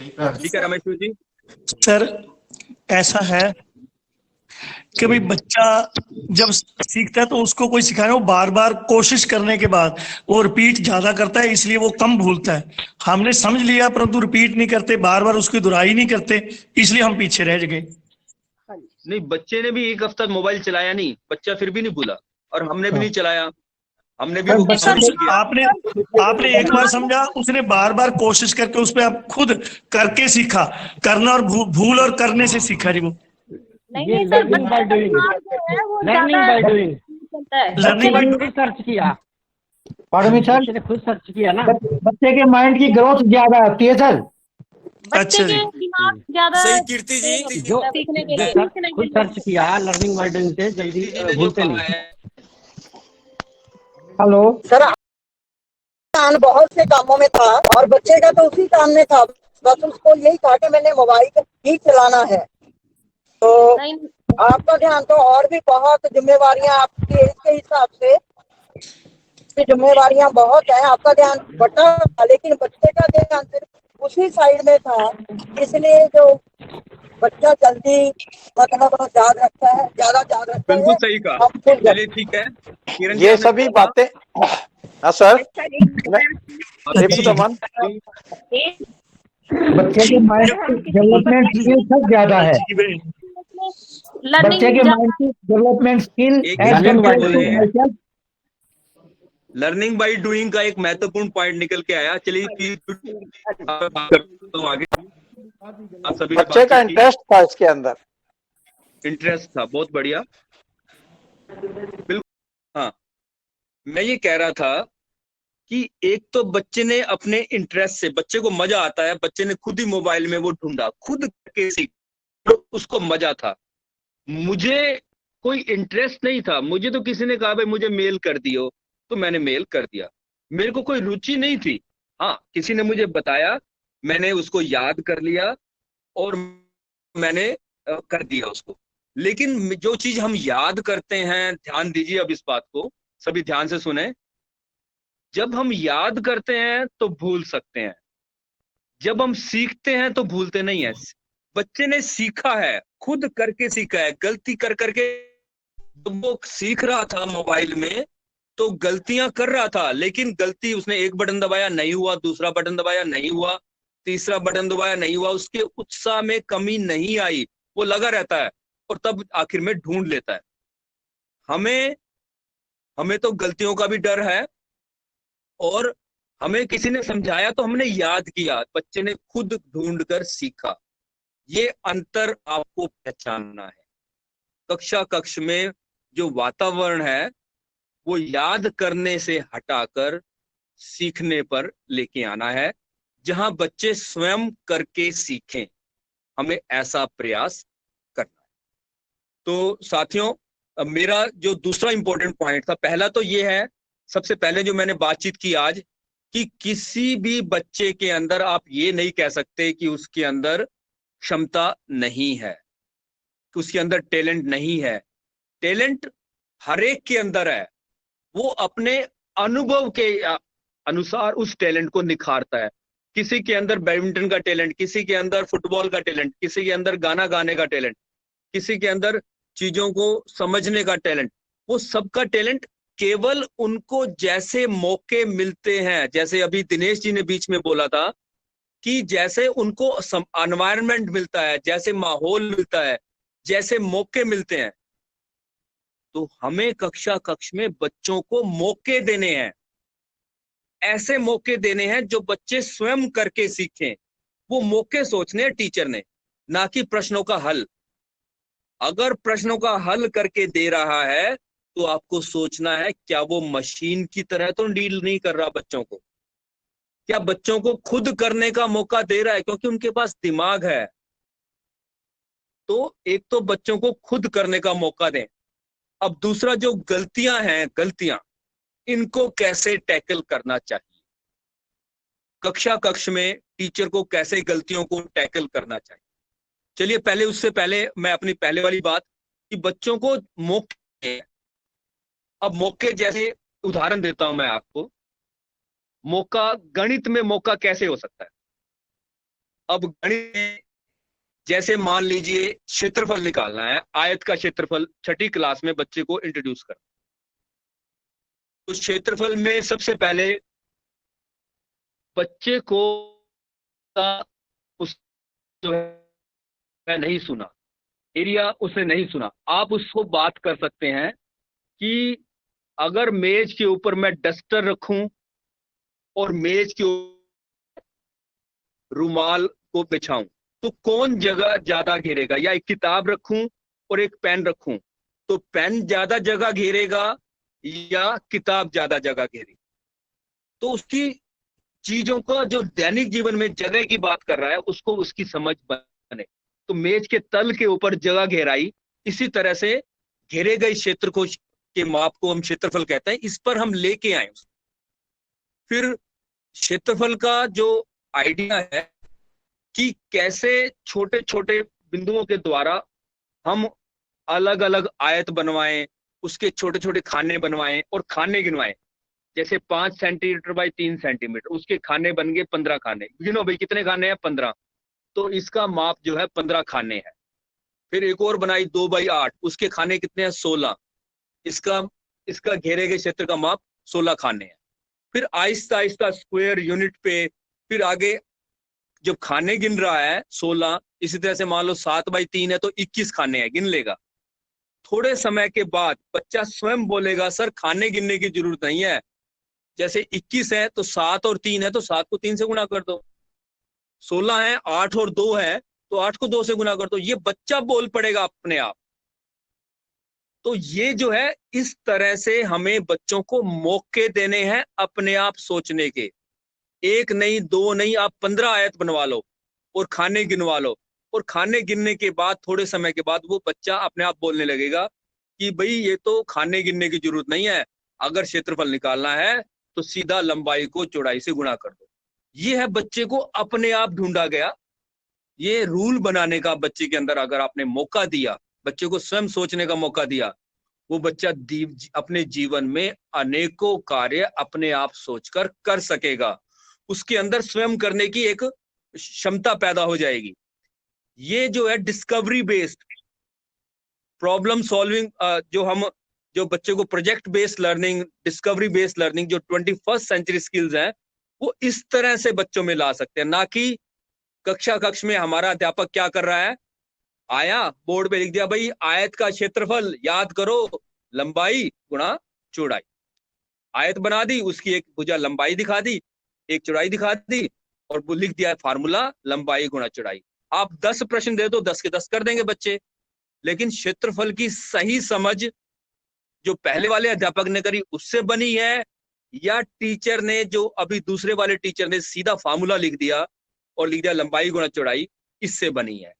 ठीक है रमेश जी। सर ऐसा है कि भाई बच्चा जब सीखता है तो उसको कोई सिखाए, वो बार बार कोशिश करने के बाद वो रिपीट ज्यादा करता है, इसलिए वो कम भूलता है। हमने समझ लिया परंतु रिपीट नहीं करते, बार बार उसकी दोहराई नहीं करते, इसलिए हम पीछे रह गए। नहीं, बच्चे ने भी 1 हफ्ता मोबाइल चलाया नहीं, बच्चा फिर भी नहीं भूला, और हमने भी नहीं चलाया, हमने भी आपने एक बार समझा, उसने बार बार कोशिश करके उस पर आप खुद करके सीखा, करना और भूल और करने से सीखा जी वो। नहीं sir, learning by doing, learning by search किया, बच्चे ने खुद सर्च किया ना, बच्चे के माइंड की ग्रोथ ज्यादा होती है सर। बच्चे के दिमाग ज्यादा सही कीर्ति जी, जो सीखने के लिए खुद सर्च किया लर्निंग बाय डूइंग से जल्दी भूलते नहीं। हेलो सर, बहुत से कामों में था और बच्चे का तो उसी काम में था, बस उसको यही था कि मैंने मोबाइल ही चलाना है। तो आपका ध्यान तो और भी बहुत जिम्मेवारियां आपकी एज के हिसाब से जिम्मेवारियां बहुत है, आपका ध्यान बटा, लेकिन बच्चे का ध्यान सिर्फ उसी साइड में था, इसलिए जो बच्चा जल्दी मतलब याद रखता है, ज्यादा याद रखता है। बिल्कुल सही कहा, चलिए ठीक है। ये सभी बातें, हाँ सर, बच्चे के माइंड डेवलपमेंट स्किल सब ज्यादा है, बच्चे के माइंड की development skill learning by doing का एक महत्वपूर्ण पॉइंट निकल के आया। चलिए आगे, आप सभी बच्चे का इंटरेस्ट था इसके अंदर, इंटरेस्ट था, बहुत बढ़िया, बिल्कुल। हाँ, मैं ये कह रहा था कि एक तो बच्चे ने अपने इंटरेस्ट से, बच्चे को मजा आता है, बच्चे ने खुद ही मोबाइल में वो ढूंढा, खुद करके सीख, तो उसको मजा था। मुझे कोई इंटरेस्ट नहीं था, मुझे तो किसी ने कहा भाई मुझे मेल कर दियो, तो मैंने मेल कर दिया, मेरे को कोई रुचि नहीं थी। हाँ, किसी ने मुझे बताया, मैंने उसको याद कर लिया और मैंने कर दिया उसको। लेकिन जो चीज हम याद करते हैं, ध्यान दीजिए अब इस बात को, सभी ध्यान से सुने, जब हम याद करते हैं तो भूल सकते हैं, जब हम सीखते हैं तो भूलते नहीं है। बच्चे ने सीखा है, खुद करके सीखा है, गलती कर करके। जब वो सीख रहा था मोबाइल में तो गलतियां कर रहा था, लेकिन गलती, उसने एक बटन दबाया नहीं हुआ, दूसरा बटन दबाया नहीं हुआ, तीसरा बटन दबाया नहीं हुआ, उसके उत्साह में कमी नहीं आई, वो लगा रहता है और तब आखिर में ढूंढ लेता है। हमें तो गलतियों का भी डर है, और हमें किसी ने समझाया तो हमने याद किया, बच्चे ने खुद ढूंढकर सीखा। ये अंतर आपको पहचानना है। कक्ष में जो वातावरण है वो याद करने से हटाकर सीखने पर लेके आना है, जहां बच्चे स्वयं करके सीखें, हमें ऐसा प्रयास करना है। तो साथियों, मेरा जो दूसरा इंपॉर्टेंट पॉइंट था, पहला तो ये है, सबसे पहले जो मैंने बातचीत की आज, कि किसी भी बच्चे के अंदर आप ये नहीं कह सकते कि उसके अंदर क्षमता नहीं है, कि उसके अंदर टैलेंट नहीं है। टैलेंट हर एक के अंदर है, वो अपने अनुभव के अनुसार उस टैलेंट को निखारता है। किसी के अंदर बैडमिंटन का टैलेंट, किसी के अंदर फुटबॉल का टैलेंट, किसी के अंदर गाना गाने का टैलेंट, किसी के अंदर चीजों को समझने का टैलेंट, वो सबका टैलेंट केवल उनको जैसे मौके मिलते हैं, जैसे अभी दिनेश जी ने बीच में बोला था कि जैसे उनको एनवायरनमेंट मिलता है, जैसे माहौल मिलता है, जैसे मौके मिलते हैं, तो हमें कक्ष में बच्चों को मौके देने हैं, ऐसे मौके देने हैं जो बच्चे स्वयं करके सीखें। वो मौके सोचने हैं टीचर ने, ना कि प्रश्नों का हल। अगर प्रश्नों का हल करके दे रहा है तो आपको सोचना है, क्या वो मशीन की तरह तो डील नहीं कर रहा बच्चों को, क्या बच्चों को खुद करने का मौका दे रहा है, क्योंकि उनके पास दिमाग है। तो एक तो बच्चों को खुद करने का मौका दें। अब दूसरा, जो गलतियां हैं, गलतियां, इनको कैसे टैकल करना चाहिए, कक्ष में टीचर को कैसे गलतियों को टैकल करना चाहिए। चलिए पहले, उससे पहले मैं अपनी पहले वाली बात, कि बच्चों को मौके, अब मौके, जैसे उदाहरण देता हूं मैं आपको, मौका, गणित में मौका कैसे हो सकता है। अब गणित में जैसे मान लीजिए क्षेत्रफल निकालना है, आयत का क्षेत्रफल 6ठी क्लास में बच्चे को इंट्रोड्यूस कर, उस क्षेत्रफल में सबसे पहले बच्चे को उस जो है नहीं सुना, एरिया उसने नहीं सुना, आप उसको बात कर सकते हैं कि अगर मेज के ऊपर मैं डस्टर रखूं और मेज के ऊपर रुमाल को बिछाऊं तो कौन जगह ज्यादा घेरेगा, या एक किताब रखूं और एक पेन रखूं तो पेन ज्यादा जगह घेरेगा या किताब ज्यादा जगह घेरेगी। तो उसकी चीजों का जो दैनिक जीवन में जगह की बात कर रहा है उसको उसकी समझ बने। तो मेज के तल के ऊपर जगह घेराई, इसी तरह से घेरे गए क्षेत्र को के माप को हम क्षेत्रफल कहते हैं, इस पर हम लेके आए। फिर क्षेत्रफल का जो आइडिया है कि कैसे छोटे छोटे बिंदुओं के द्वारा हम अलग अलग आयत बनवाएं, उसके छोटे छोटे खाने बनवाएं और खाने गिनवाएं। जैसे 5 सेंटीमीटर बाई 3 सेंटीमीटर, उसके खाने बन गए 15 खाने, गिनो भाई कितने खाने हैं, 15, तो इसका माप जो है 15 खाने हैं। फिर एक और बनाई 2 बाई 8, उसके खाने कितने हैं, 16, इसका घेरे गए क्षेत्र का माप 16 खाने हैं। फिर आहिस्ता आहिस्ता स्क्वायर यूनिट पे, फिर आगे जब खाने गिन रहा है 16, इसी तरह से मान लो 7 बाई 3 है तो 21 खाने हैं, गिन लेगा। थोड़े समय के बाद बच्चा स्वयं बोलेगा सर खाने गिनने की जरूरत नहीं है, जैसे 21 है तो 7 और 3 है तो 7 को 3 से गुणा कर दो, 16 है 8 और 2 है तो 8 को 2 से गुणा कर दो, ये बच्चा बोल पड़ेगा अपने आप। तो ये जो है इस तरह से हमें बच्चों को मौके देने हैं अपने आप सोचने के। 1 नहीं 2 नहीं, आप 15 आयत बनवा लो और खाने गिनवा लो, और खाने गिनने के बाद थोड़े समय के बाद वो बच्चा अपने आप बोलने लगेगा कि भाई ये तो खाने गिनने की जरूरत नहीं है, अगर क्षेत्रफल निकालना है तो सीधा लंबाई को चौड़ाई से गुणा कर दो। ये है बच्चे को अपने आप ढूंढा गया, ये रूल बनाने का बच्चे के अंदर अगर आपने मौका दिया, बच्चे को स्वयं सोचने का मौका दिया, वो बच्चा अपने जीवन में अनेकों कार्य अपने आप सोचकर कर सकेगा, उसके अंदर स्वयं करने की एक क्षमता पैदा हो जाएगी। ये जो है डिस्कवरी बेस्ड प्रॉब्लम सॉल्विंग, जो बच्चे को project based learning, discovery based learning, जो 21st सेंचुरी स्किल्स हैं, वो इस तरह से बच्चों में ला सकते हैं। ना कि कक्ष में हमारा अध्यापक क्या कर रहा है, आया बोर्ड पे लिख दिया भाई आयत का क्षेत्रफल याद करो, लंबाई गुणा चौड़ाई, आयत बना दी, उसकी एक भुजा लंबाई दिखा दी, एक चौड़ाई दिखा दी, और वो लिख दिया फार्मूला लंबाई गुणा चौड़ाई। आप 10 प्रश्न दे दो, 10 के 10 कर देंगे बच्चे। लेकिन क्षेत्रफल की सही समझ जो पहले वाले अध्यापक ने करी उससे बनी है, या टीचर ने जो अभी दूसरे वाले टीचर ने सीधा फार्मूला लिख दिया और लिख दिया लंबाई गुणा चौड़ाई, इससे बनी है?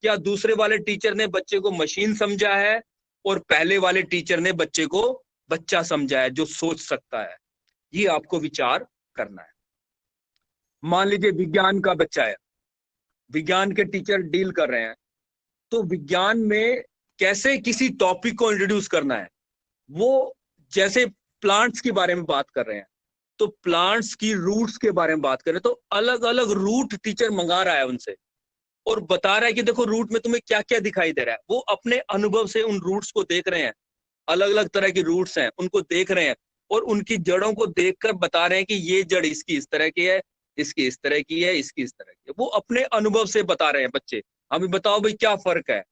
क्या दूसरे वाले टीचर ने बच्चे को मशीन समझा है और पहले वाले टीचर ने बच्चे को बच्चा समझा है जो सोच सकता है? ये आपको विचार करना है। मान लीजिए विज्ञान का बच्चा है, विज्ञान के टीचर डील कर रहे हैं, तो विज्ञान में कैसे किसी टॉपिक को इंट्रोड्यूस करना है, वो जैसे प्लांट्स के बारे में बात कर रहे हैं तो प्लांट्स की रूट्स के बारे में बात करें तो अलग अलग रूट टीचर मंगा रहा है उनसे और बता रहा है कि देखो रूट में तुम्हें क्या क्या दिखाई दे रहा है। वो अपने अनुभव से उन रूट्स को देख रहे हैं, अलग अलग तरह की रूट्स हैं उनको देख रहे हैं और उनकी जड़ों को देखकर बता रहे हैं कि ये जड़ इसकी इस तरह की है, इसकी इस तरह की है, इसकी इस तरह की है। वो अपने अनुभव से बता रहे हैं बच्चे, हमें बताओ भाई क्या फर्क है।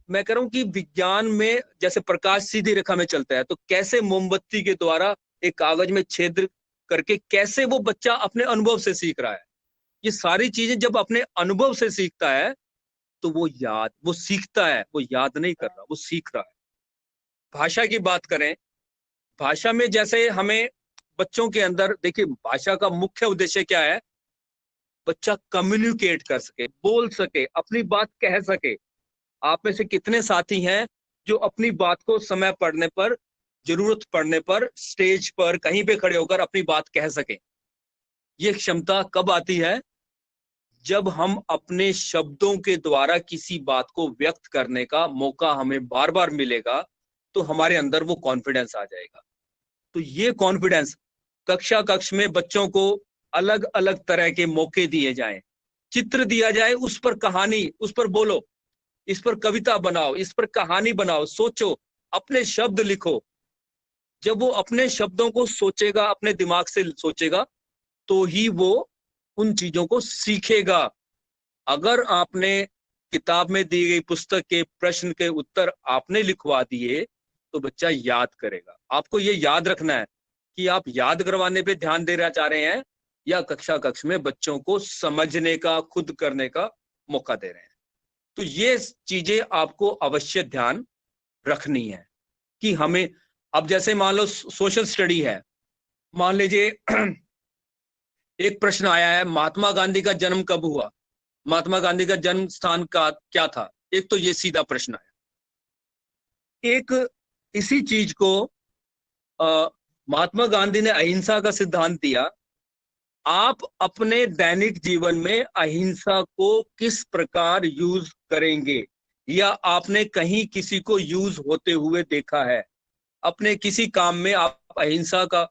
मैं कह रहा हूं कि विज्ञान में जैसे प्रकाश सीधी रेखा में चलता है तो कैसे मोमबत्ती के द्वारा एक कागज में छेद करके कैसे वो बच्चा अपने अनुभव से सीख रहा है। ये सारी चीजें जब अपने अनुभव से सीखता है तो वो सीखता है, वो याद नहीं कर रहा, वो सीख रहा है। भाषा की बात करें, भाषा में जैसे हमें बच्चों के अंदर देखिए भाषा का मुख्य उद्देश्य क्या है, बच्चा कम्युनिकेट कर सके, बोल सके, अपनी बात कह सके। आप में से कितने साथी हैं जो अपनी बात को समय पड़ने पर, जरूरत पड़ने पर स्टेज पर कहीं पे खड़े होकर अपनी बात कह सके? ये क्षमता कब आती है? जब हम अपने शब्दों के द्वारा किसी बात को व्यक्त करने का मौका हमें बार बार मिलेगा तो हमारे अंदर वो कॉन्फिडेंस आ जाएगा। तो ये कॉन्फिडेंस कक्षा में बच्चों को अलग अलग तरह के मौके दिए जाएं, चित्र दिया जाए, उस पर कहानी, उस पर बोलो, इस पर कविता बनाओ, इस पर कहानी बनाओ, सोचो, अपने शब्द लिखो। जब वो अपने शब्दों को सोचेगा, अपने दिमाग से सोचेगा, तो ही वो उन चीजों को सीखेगा। अगर आपने किताब में दी गई पुस्तक के प्रश्न के उत्तर आपने लिखवा दिए तो बच्चा याद करेगा। आपको ये याद रखना है कि आप याद करवाने पे ध्यान देना चाह रहे हैं या कक्षा कक्ष में बच्चों को समझने का, खुद करने का मौका दे रहे हैं। तो ये चीजें आपको अवश्य ध्यान रखनी है कि हमें, अब जैसे मान लो सोशल स्टडी है, मान लीजिए एक प्रश्न आया है, महात्मा गांधी का जन्म कब हुआ, महात्मा गांधी का जन्म स्थान का क्या था। एक तो ये सीधा प्रश्न आया। एक इसी चीज को महात्मा गांधी ने अहिंसा का सिद्धांत दिया। आप अपने दैनिक जीवन में अहिंसा को किस प्रकार यूज करेंगे, या आपने कहीं किसी को यूज होते हुए देखा है? अपने किसी काम में आप अहिंसा का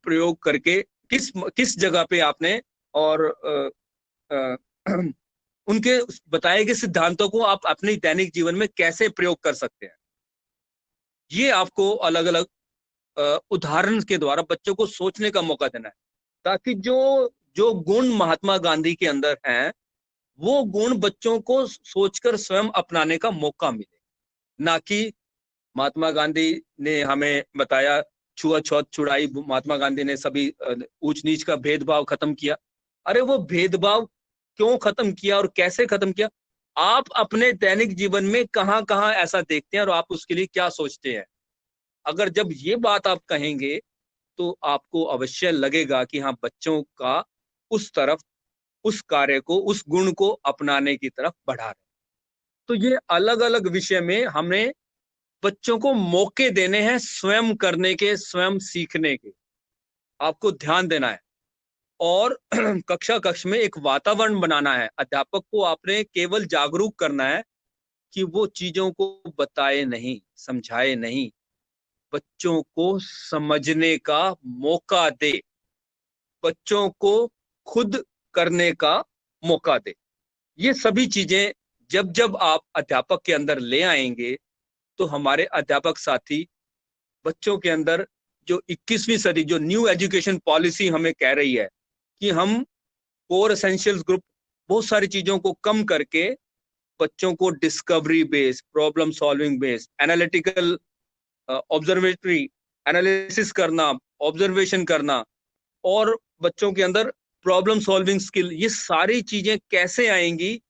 प्रयोग करके किस जगह पे आपने, और उनके बताए गए सिद्धांतों को आप अपने दैनिक जीवन में कैसे प्रयोग कर सकते हैं। ये आपको अलग अलग उदाहरण के द्वारा बच्चों को सोचने का मौका देना है, ताकि जो गुण महात्मा गांधी के अंदर हैं वो गुण बच्चों को सोचकर स्वयं अपनाने का मौका मिले। ना कि महात्मा गांधी ने हमें बताया छुआछूत छुड़ाई, महात्मा गांधी ने सभी ऊंच नीच का भेदभाव खत्म किया। अरे वो भेदभाव क्यों खत्म किया और कैसे खत्म किया? आप अपने दैनिक जीवन में कहां कहां ऐसा देखते हैं और आप उसके लिए क्या सोचते हैं? अगर जब ये बात आप कहेंगे तो आपको अवश्य लगेगा कि हाँ, बच्चों का उस तरफ, उस कार्य को, उस गुण को अपनाने की तरफ बढ़ा रहे। तो ये अलग अलग विषय में हमें बच्चों को मौके देने हैं स्वयं करने के, स्वयं सीखने के। आपको ध्यान देना है और कक्षा कक्ष में एक वातावरण बनाना है। अध्यापक को आपने केवल जागरूक करना है कि वो चीजों को बताए नहीं, समझाए नहीं, बच्चों को समझने का मौका दे, बच्चों को खुद करने का मौका दे। ये सभी चीजें जब जब आप अध्यापक के अंदर ले आएंगे तो हमारे अध्यापक साथी बच्चों के अंदर जो 21वीं सदी, जो न्यू एजुकेशन पॉलिसी हमें कह रही है कि हम कोर एसेंशियल्स ग्रुप, बहुत सारी चीजों को कम करके बच्चों को discovery based, problem solving based, analytical, observatory analysis करना, ऑब्जर्वेशन करना, और बच्चों के अंदर प्रॉब्लम सॉल्विंग स्किल, ये सारी चीजें कैसे आएंगी,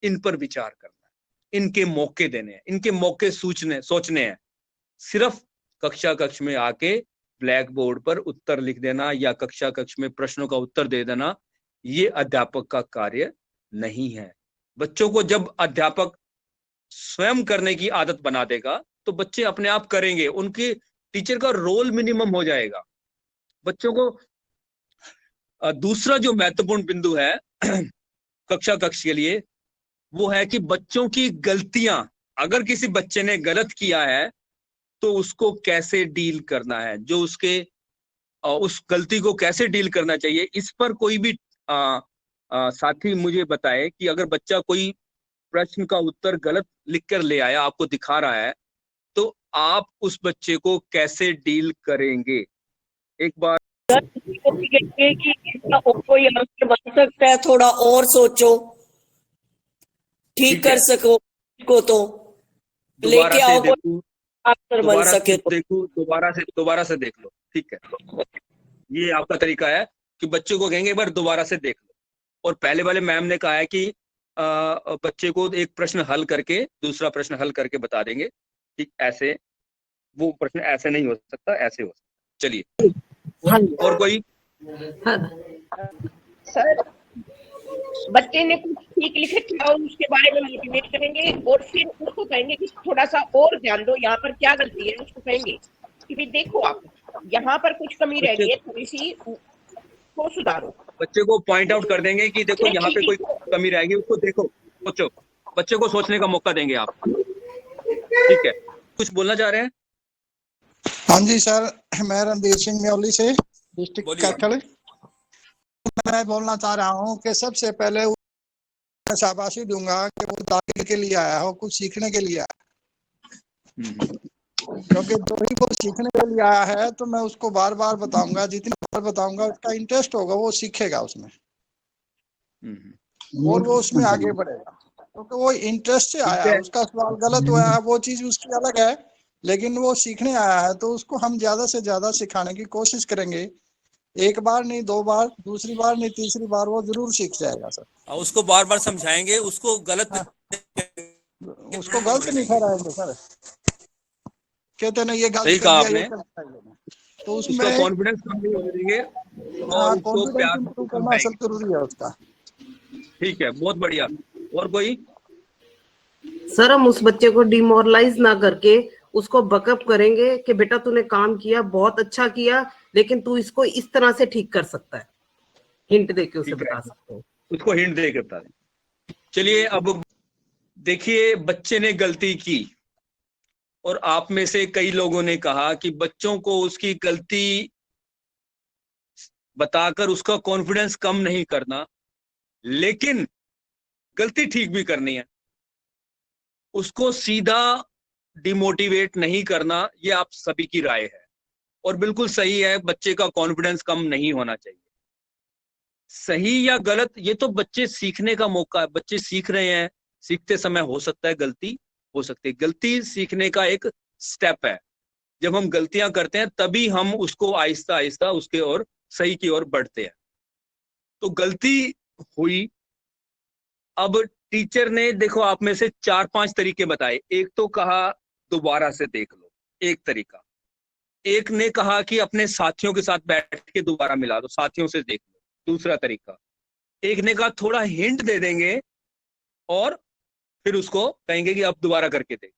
इन पर विचार करना है, इनके मौके देने हैं, इनके मौके सोचने हैं। सिर्फ कक्षा कक्ष में आके ब्लैक बोर्ड पर उत्तर लिख देना या कक्षा कक्ष में प्रश्नों का उत्तर दे देना, ये अध्यापक का कार्य नहीं है। बच्चों को जब अध्यापक स्वयं करने की आदत बना देगा तो बच्चे अपने आप करेंगे, उनके टीचर का रोल मिनिमम हो जाएगा। बच्चों को दूसरा जो महत्वपूर्ण बिंदु है कक्षा कक्ष के लिए, वो है कि बच्चों की गलतियां, अगर किसी बच्चे ने गलत किया है तो उसको कैसे डील करना है, जो उसके उस गलती को कैसे डील करना चाहिए। इस पर कोई भी साथी मुझे बताए कि अगर बच्चा कोई प्रश्न का उत्तर गलत लिख कर ले आया, आपको दिखा रहा है, तो आप उस बच्चे को कैसे डील करेंगे। एक बार कि इसका कोई आंसर बन सकता है, थोड़ा और सोचो, ठीक कर सको को, तो लेके आओ आंसर बन सके। देखो, दोबारा से देख लो, ठीक है। ये आपका तरीका है कि बच्चे को कहेंगे एक बार दोबारा से देख लो। और पहले वाले मैम ने कहा है कि बच्चे को एक प्रश्न हल करके दूसरा प्रश्न हल करके बता देंगे कि ऐसे, वो प्रश्न ऐसे नहीं हो सकता, ऐसे हो सकता। चलिए, और कोई? सर, बच्चे ने कुछ ठीक लिखे क्या, उसके बारे में मोटिवेट करेंगे और फिर उसको कहेंगे कि थोड़ा सा और ध्यान दो, यहाँ पर क्या गलती है। उसको कहेंगे कि भाई देखो, आप यहाँ पर कुछ कमी रह गई है, थोड़ी सी को सुधारो। बच्चे को पॉइंट आउट कर देंगे कि देखो यहाँ पे कोई कमी रहेगी, उसको देखो, सोचो। बच्चे को सोचने का मौका देंगे आप, ठीक है। कुछ बोलना चाह रहे हैं? हाँ जी सर, मैं रणबीर सिंह न्योली से, डिस्ट्रिक्ट कैथल। मैं बोलना चाह रहा हूँ कि सबसे पहले मैं शाबाशी दूंगा कि वो तारीफ के लिए आया हो, कुछ सीखने के लिए आया। क्योंकि जो ही वो सीखने के लिए आया है तो मैं उसको बार बार बताऊंगा, जितनी बार बताऊंगा उसका इंटरेस्ट होगा, वो सीखेगा उसमें और वो उसमें आगे बढ़ेगा, क्योंकि वो इंटरेस्ट से आया है। उसका सवाल गलत हुआ है वो चीज उसकी अलग है, लेकिन वो सीखने आया है तो उसको हम ज्यादा से ज्यादा सिखाने की कोशिश करेंगे। एक बार नहीं, 2 बार, दूसरी बार नहीं, तीसरी बार वो जरूर सीख जाएगा सर। उसको बार बार समझाएंगे, उसको गलत नहीं ठहराएंगे सर, कहते नहीं ये गलत सही कर कहा दिया, आपने। तो उसका उसमें कॉन्फिडेंस कम नहीं होने देंगे और उसको प्यार से कॉन्फिडेंस करना असल जरूरी है उसका। ठीक है, बहुत बढ़िया। और कोई? सर हम उस बच्चे को डिमोरलाइज ना करके उसको बकअप करेंगे कि बेटा तूने काम किया, बहुत अच्छा किया, लेकिन तू इसको इस तरह से ठीक कर सकता है। हिंट देके उसे बता सकते हो, उसको हिंट देके बता दें। चलिए अब देखिए, बच्चे ने गलती की और आप में से कई लोगों ने कहा कि बच्चों को उसकी गलती बताकर उसका कॉन्फिडेंस कम नहीं करना, लेकिन गलती ठीक भी करनी है, उसको सीधा डिमोटिवेट नहीं करना। ये आप सभी की राय है और बिल्कुल सही है। बच्चे का कॉन्फिडेंस कम नहीं होना चाहिए। सही या गलत, ये तो बच्चे सीखने का मौका है, बच्चे सीख रहे हैं, सीखते समय हो सकता है गलती हो सकती है। गलती सीखने का एक स्टेप है। जब हम गलतियां करते हैं तभी हम उसको आहिस्ता आहिस्ता उसके और सही की ओर बढ़ते हैं। तो गलती हुई, अब टीचर ने देखो आप में से 4-5 तरीके बताए। एक तो कहा दोबारा से देख लो, एक तरीका। एक ने कहा कि अपने साथियों के साथ बैठ के दोबारा मिला दो, साथियों से देख लो, दूसरा तरीका। एक ने कहा थोड़ा हिंट दे देंगे और फिर उसको कहेंगे कि अब दोबारा करके देख।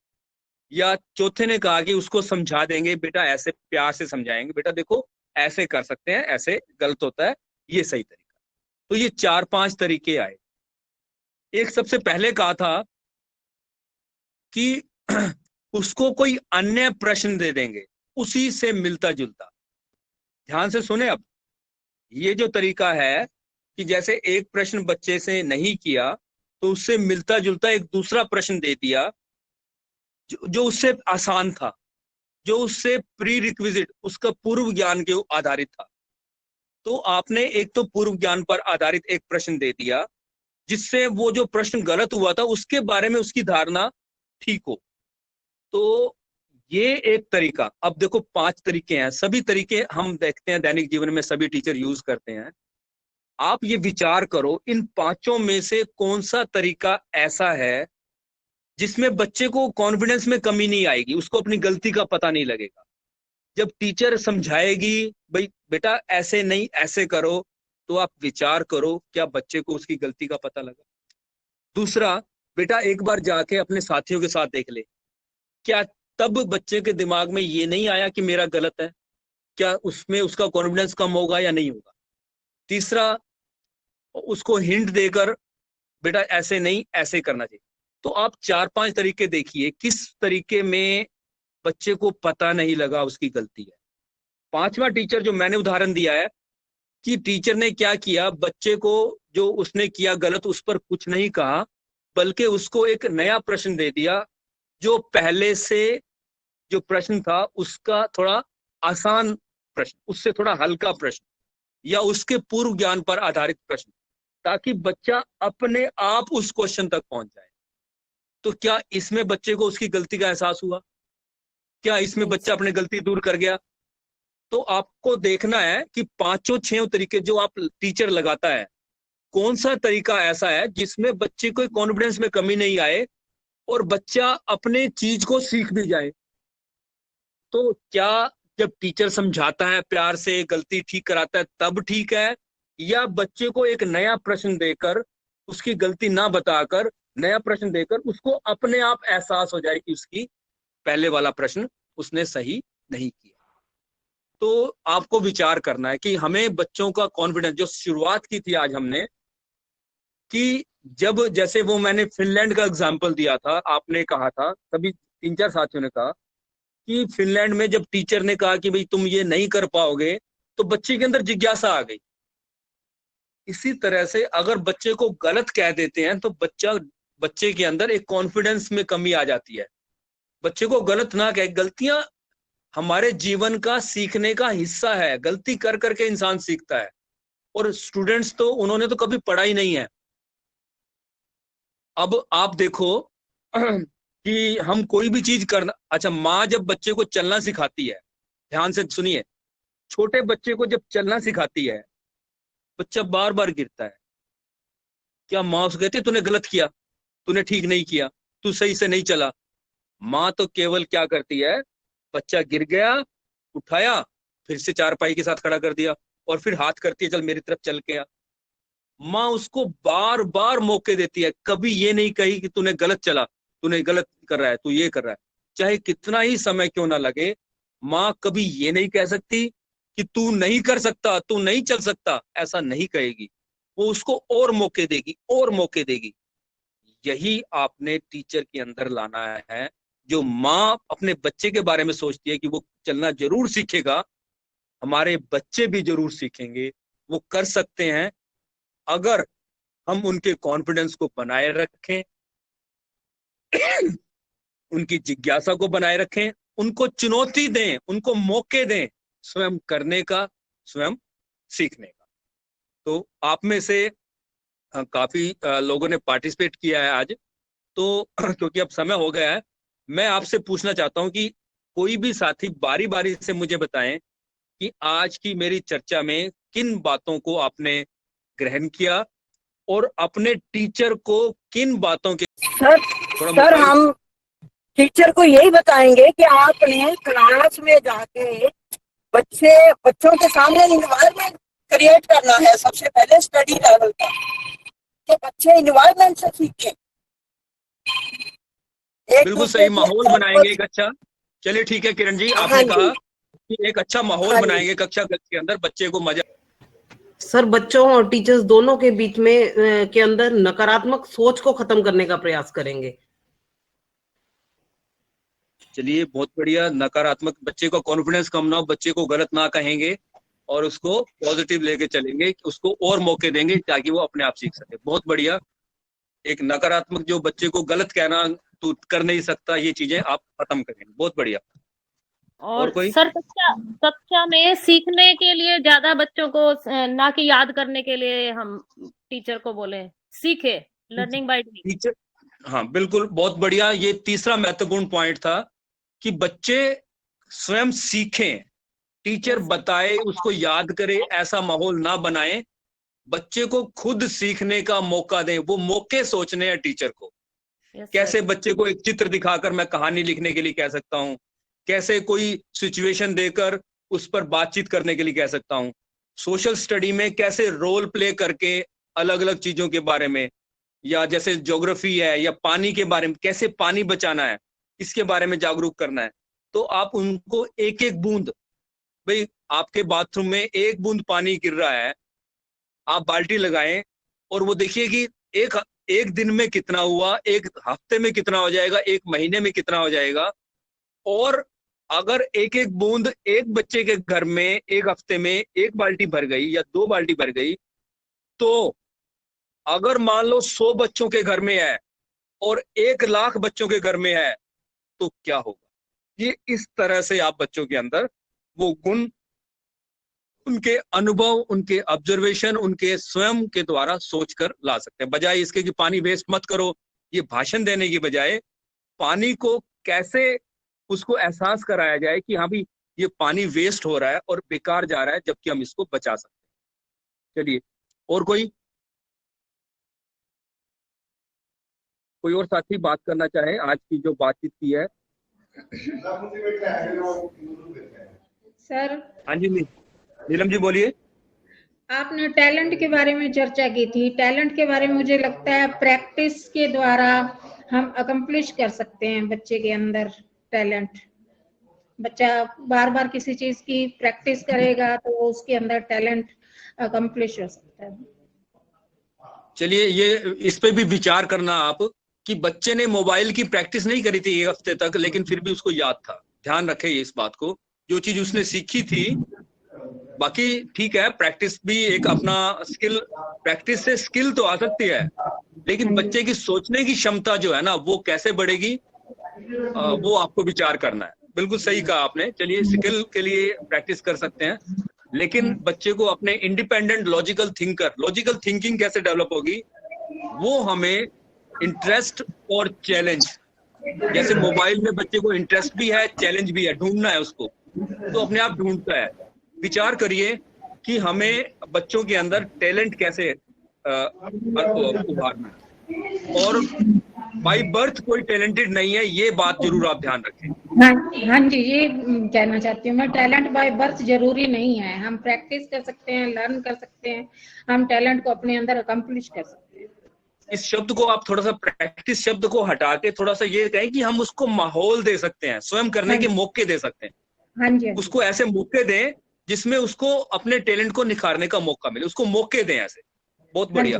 या चौथे ने कहा कि उसको समझा देंगे, बेटा ऐसे प्यार से समझाएंगे, बेटा देखो ऐसे कर सकते हैं, ऐसे गलत होता है, ये सही तरीका। तो ये 4-5 तरीके आए। एक सबसे पहले कहा था कि उसको कोई अन्य प्रश्न दे देंगे उसी से मिलता जुलता। ध्यान से सुने, अब ये जो तरीका है कि जैसे एक प्रश्न बच्चे से नहीं किया तो उससे मिलता जुलता एक दूसरा प्रश्न दे दिया जो उससे आसान था, जो उससे प्री रिक्विजिट, उसका पूर्व ज्ञान के आधारित था। तो आपने एक तो पूर्व ज्ञान पर आधारित एक प्रश्न दे दिया जिससे वो जो प्रश्न गलत हुआ था उसके बारे में उसकी धारणा ठीक हो। तो ये एक तरीका। अब देखो 5 तरीके हैं, सभी तरीके हम देखते हैं दैनिक जीवन में, सभी टीचर यूज करते हैं। आप ये विचार करो इन 5 में से कौन सा तरीका ऐसा है जिसमें बच्चे को कॉन्फिडेंस में कमी नहीं आएगी, उसको अपनी गलती का पता नहीं लगेगा। जब टीचर समझाएगी भाई बेटा ऐसे नहीं ऐसे करो, तो आप विचार करो क्या बच्चे को उसकी गलती का पता लगा। दूसरा, बेटा एक बार जाके अपने साथियों के साथ देख ले, क्या तब बच्चे के दिमाग में ये नहीं आया कि मेरा गलत है, क्या उसमें उसका कॉन्फिडेंस कम होगा या नहीं होगा। तीसरा, उसको हिंट देकर बेटा ऐसे नहीं ऐसे करना चाहिए। तो आप 4-5 तरीके देखिए किस तरीके में बच्चे को पता नहीं लगा उसकी गलती है। 5वां टीचर जो मैंने उदाहरण दिया है कि टीचर ने क्या किया, बच्चे को जो उसने किया गलत उस पर कुछ नहीं कहा, बल्कि उसको एक नया प्रश्न दे दिया जो पहले से जो प्रश्न था उसका थोड़ा आसान प्रश्न, उससे थोड़ा हल्का प्रश्न या उसके पूर्व ज्ञान पर आधारित प्रश्न, ताकि बच्चा अपने आप उस क्वेश्चन तक पहुंच जाए। तो क्या इसमें बच्चे को उसकी गलती का एहसास हुआ? क्या इसमें बच्चा अपनी गलती दूर कर गया? तो आपको देखना है कि 5-6 तरीके जो आप टीचर लगाता है, कौन सा तरीका ऐसा है जिसमें बच्चे को कॉन्फिडेंस में कमी नहीं आए और बच्चा अपने चीज को सीख भी जाए। तो क्या जब टीचर समझाता है, प्यार से गलती ठीक कराता है, तब ठीक है, या बच्चे को एक नया प्रश्न देकर, उसकी गलती ना बताकर नया प्रश्न देकर उसको अपने आप एहसास हो जाए कि उसकी पहले वाला प्रश्न उसने सही नहीं किया। तो आपको विचार करना है कि हमें बच्चों का कॉन्फिडेंस, जो शुरुआत की थी आज हमने, कि जब जैसे वो मैंने फिनलैंड का एग्जाम्पल दिया था, आपने कहा था, सभी 3-4 साथियों ने कहा कि फिनलैंड में जब टीचर ने कहा कि भाई तुम ये नहीं कर पाओगे, तो बच्चे के अंदर जिज्ञासा आ गई इसी तरह से अगर बच्चे को गलत कह देते हैं तो बच्चे के अंदर एक कॉन्फिडेंस में कमी आ जाती है। बच्चे को गलत ना कहे, गलतियां हमारे जीवन का सीखने का हिस्सा है, गलती कर करके इंसान सीखता है। और स्टूडेंट्स तो उन्होंने तो कभी पढ़ा ही नहीं है। अब आप देखो कि हम कोई भी चीज करना, अच्छा माँ जब बच्चे को चलना सिखाती है, ध्यान से सुनिए, छोटे बच्चे को जब चलना सिखाती है बच्चा बार बार गिरता है, क्या माँ उसको कहती है तूने गलत किया, तूने ठीक नहीं किया, तू सही से नहीं चला? माँ तो केवल क्या करती है, बच्चा गिर गया उठाया, फिर से चारपाई के साथ खड़ा कर दिया और फिर हाथ करती है चल मेरी तरफ चल के आ। माँ उसको बार बार मौके देती है, कभी ये नहीं कही कि तूने गलत चला, तूने गलत कर रहा है, तू ये कर रहा है। चाहे कितना ही समय क्यों ना लगे, माँ कभी ये नहीं कह सकती कि तू नहीं कर सकता, तू नहीं चल सकता, ऐसा नहीं कहेगी। वो उसको और मौके देगी और मौके देगी। यही आपने टीचर के अंदर लाना है। जो माँ अपने बच्चे के बारे में सोचती है कि वो चलना जरूर सीखेगा, हमारे बच्चे भी जरूर सीखेंगे, वो कर सकते हैं अगर हम उनके कॉन्फिडेंस को बनाए रखें, उनकी जिज्ञासा को बनाए रखें, उनको चुनौती दें, उनको मौके दें स्वयं करने का, स्वयं सीखने का। तो आप में से काफी लोगों ने पार्टिसिपेट किया है आज, तो क्योंकि अब समय हो गया है, मैं आपसे पूछना चाहता हूं कि कोई भी साथी बारी बारी से मुझे बताएं कि आज की मेरी चर्चा में किन बातों को आपने ग्रहण किया और अपने टीचर को किन बातों के सर हम टीचर को यही बताएंगे कि आपने क्लास में जाके बच्चों के सामने इन्वायरमेंट क्रिएट करना है, सबसे पहले स्टडी लेवल का, कि बच्चे इन्वायरमेंट से सीखें। बिल्कुल सही माहौल बनाएंगे एक अच्छा। चलिए ठीक है किरण जी, आपने कहा कि एक अच्छा माहौल बनाएंगे कक्षा के अंदर, बच्चे को मजा। सर बच्चों और टीचर्स दोनों के बीच में के अंदर नकारात्मक सोच को खत्म करने का प्रयास करेंगे। चलिए बहुत बढ़िया। नकारात्मक, बच्चे का कॉन्फिडेंस कम ना हो, बच्चे को गलत ना कहेंगे और उसको पॉजिटिव लेके चलेंगे, उसको और मौके देंगे ताकि वो अपने आप सीख सके। बहुत बढ़िया। एक नकारात्मक जो बच्चे को गलत कहना, तू कर नहीं सकता, ये चीजें आप खत्म करेंगे। बहुत बढ़िया। और कोई सर कक्षा में सीखने के लिए ज्यादा बच्चों को ना कि याद करने के लिए हम टीचर को बोले सीखे, लर्निंग बाय डूइंग। टीचर, हाँ बिल्कुल, बहुत बढ़िया। ये तीसरा महत्वपूर्ण पॉइंट था कि बच्चे स्वयं सीखें, टीचर बताए उसको याद करे, ऐसा माहौल ना बनाए। बच्चे को खुद सीखने का मौका दें, वो मौके सोचने हैं टीचर को। कैसे बच्चे को एक चित्र दिखाकर मैं कहानी लिखने के लिए कह सकता हूँ, कैसे कोई सिचुएशन देकर उस पर बातचीत करने के लिए कह सकता हूँ। सोशल स्टडी में कैसे रोल प्ले करके अलग अलग चीजों के बारे में, या जैसे ज्योग्राफी है या पानी के बारे में, कैसे पानी बचाना है, इसके बारे में जागरूक करना है। तो आप उनको एक एक बूंद, भाई आपके बाथरूम में एक बूंद पानी गिर रहा है, आप बाल्टी लगाएं और वो देखिए कि एक दिन में कितना हुआ, एक हफ्ते में कितना हो जाएगा, एक महीने में कितना हो जाएगा। और अगर एक एक बूंद एक बच्चे के घर में एक हफ्ते में एक बाल्टी भर गई या 2 बाल्टी भर गई, तो अगर मान लो 100 बच्चों के घर में है और 1 लाख बच्चों के घर में है तो क्या होगा। ये इस तरह से आप बच्चों के अंदर वो गुण, उनके अनुभव, उनके ऑब्जर्वेशन, उनके स्वयं के द्वारा सोचकर ला सकते हैं। बजाय इसके कि पानी वेस्ट मत करो, ये भाषण देने की बजाय पानी को कैसे उसको एहसास कराया जाए कि हाँ भाई ये पानी वेस्ट हो रहा है और बेकार जा रहा है, जबकि हम इसको बचा सकते हैं। चलिए, और कोई और साथी बात करना चाहे आज की जो बातचीत की है? सर हाँ जी नीलम जी बोलिए। आपने टैलेंट के बारे में चर्चा की थी। टैलेंट के बारे में मुझे लगता है प्रैक्टिस के द्वारा हम अकम्प्लिश कर सकते हैं बच्चे के अंदर टैलेंट। बच्चा बार बार किसी चीज की प्रैक्टिस करेगा तो उसके अंदर टैलेंट अकम्प्लिश हो सकता है। चलिए, ये इस पे भी विचार करना आप कि बच्चे ने मोबाइल की प्रैक्टिस नहीं करी थी 1 हफ्ते तक, लेकिन फिर भी उसको याद था। ध्यान रखें इस बात को, जो चीज उसने सीखी थी बाकी ठीक है, प्रैक्टिस भी एक अपना स्किल, प्रैक्टिस से स्किल तो आ सकती है, लेकिन बच्चे की सोचने की क्षमता जो है ना वो कैसे बढ़ेगी, वो आपको विचार करना है। बिल्कुल सही कहा आपने। चलिए, स्किल के लिए प्रैक्टिस कर सकते हैं, लेकिन बच्चे को अपने इंडिपेंडेंट लॉजिकल थिंकिंग कैसे डेवलप होगी, वो हमें इंटरेस्ट और चैलेंज, जैसे मोबाइल में बच्चे को इंटरेस्ट भी है, चैलेंज भी है, ढूंढना है उसको, तो अपने आप ढूंढता है। विचार करिए कि हमें बच्चों के अंदर टैलेंट कैसे उभारना है, और बाय बर्थ कोई टैलेंटेड नहीं है, ये बात जरूर आप ध्यान रखें। हाँ जी, ये कहना चाहती हूँ मैं, टैलेंट बाय बर्थ जरूरी नहीं है। हम प्रैक्टिस कर सकते हैं, लर्न कर सकते हैं, हम टैलेंट को अपने अंदर अकम्प्लिश कर सकते हैं। इस शब्द को आप थोड़ा सा, प्रैक्टिस शब्द को हटा के थोड़ा सा ये कहें कि हम उसको माहौल दे सकते हैं, स्वयं करने के मौके दे सकते हैं। हाँ जी, उसको ऐसे मौके दें जिसमें उसको अपने टैलेंट को निखारने का मौका मिले, उसको मौके दें ऐसे। बहुत बढ़िया।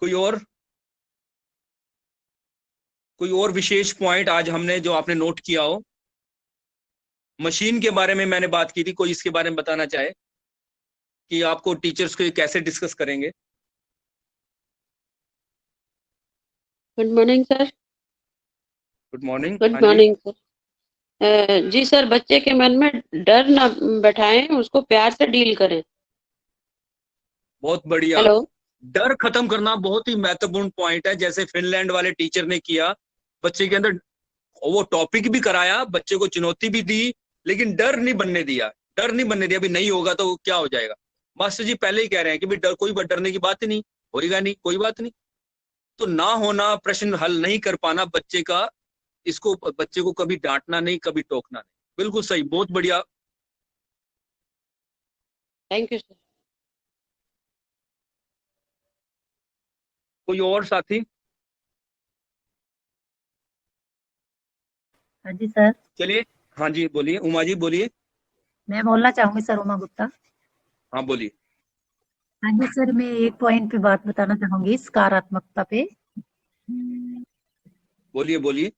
कोई और विशेष पॉइंट आज हमने जो आपने नोट किया हो? मशीन के बारे में मैंने बात की थी, कोई इसके बारे में बताना चाहे कि आपको टीचर्स को कैसे डिस्कस करेंगे? Good morning sir. Good morning. Good morning sir. जी सर, बच्चे के मन में डर ना बैठाएं, उसको प्यार से डील करें। बहुत बढ़िया। हेलो। डर खत्म करना बहुत ही महत्वपूर्ण पॉइंट है, जैसे फिनलैंड वाले टीचर ने किया, बच्चे के अंदर वो टॉपिक भी कराया, बच्चे को चुनौती भी दी, लेकिन डर नहीं बनने दिया। भी नहीं होगा तो क्या हो जाएगा। मास्टर जी पहले ही कह रहे हैं कि भाई डर, कोई डरने की बात ही नहीं, होएगा नहीं, कोई बात नहीं। तो ना होना, प्रश्न हल नहीं कर पाना बच्चे का, इसको बच्चे को कभी डांटना नहीं, कभी टोकना नहीं। बिल्कुल सही, बहुत बढ़िया। Thank you sir. कोई और साथी? हाँ जी सर। चलिए, हाँ जी बोलिए, उमा जी बोलिए। मैं बोलना चाहूंगी सर, उमा गुप्ता। हाँ बोलिए। हाँ जी सर, मैं एक पॉइंट पे बात बताना चाहूंगी, सकारात्मकता पे। बोलिए बोलिए।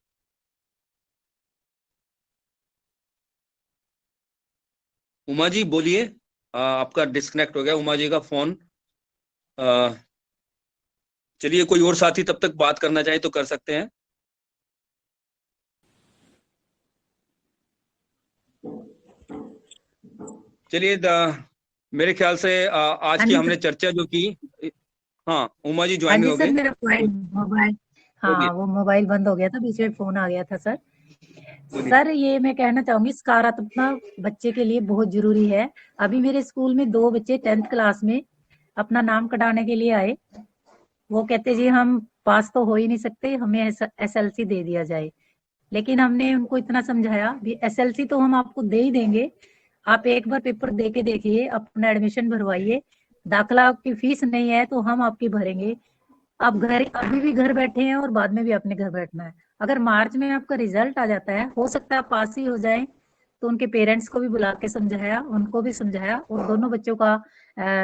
उमा जी बोलिए। आपका डिस्कनेक्ट हो गया उमा जी का फोन। चलिए, कोई और साथी तब तक बात करना चाहे तो कर सकते हैं। चलिए, मेरे ख्याल से आज की हमने चर्चा जो की, हाँ उमा जी ज्वाइन हो गए। सर मेरा पॉइंट मोबाइल, हाँ वो मोबाइल बंद हो गया था, बीच में फोन आ गया था सर। सर ये मैं कहना चाहूंगी, सकारात्मकता बच्चे के लिए बहुत जरूरी है। अभी मेरे स्कूल में 2 बच्चे 10th क्लास में अपना नाम कटाने के लिए आए। वो कहते जी हम पास तो हो ही नहीं सकते, हमें SLC दे दिया जाए। लेकिन हमने उनको इतना समझाया भी SLC तो हम आपको दे ही देंगे, आप एक बार पेपर दे के देखिए, अपना एडमिशन भरवाइए, दाखिला आपकी फीस नहीं है तो हम आपकी भरेंगे। आप घर अभी भी घर बैठे हैं और बाद में भी अपने घर बैठना है। अगर मार्च में आपका रिजल्ट आ जाता है, हो सकता है पास ही हो जाए, तो उनके पेरेंट्स को भी बुला के समझाया, उनको भी समझाया, और दोनों बच्चों का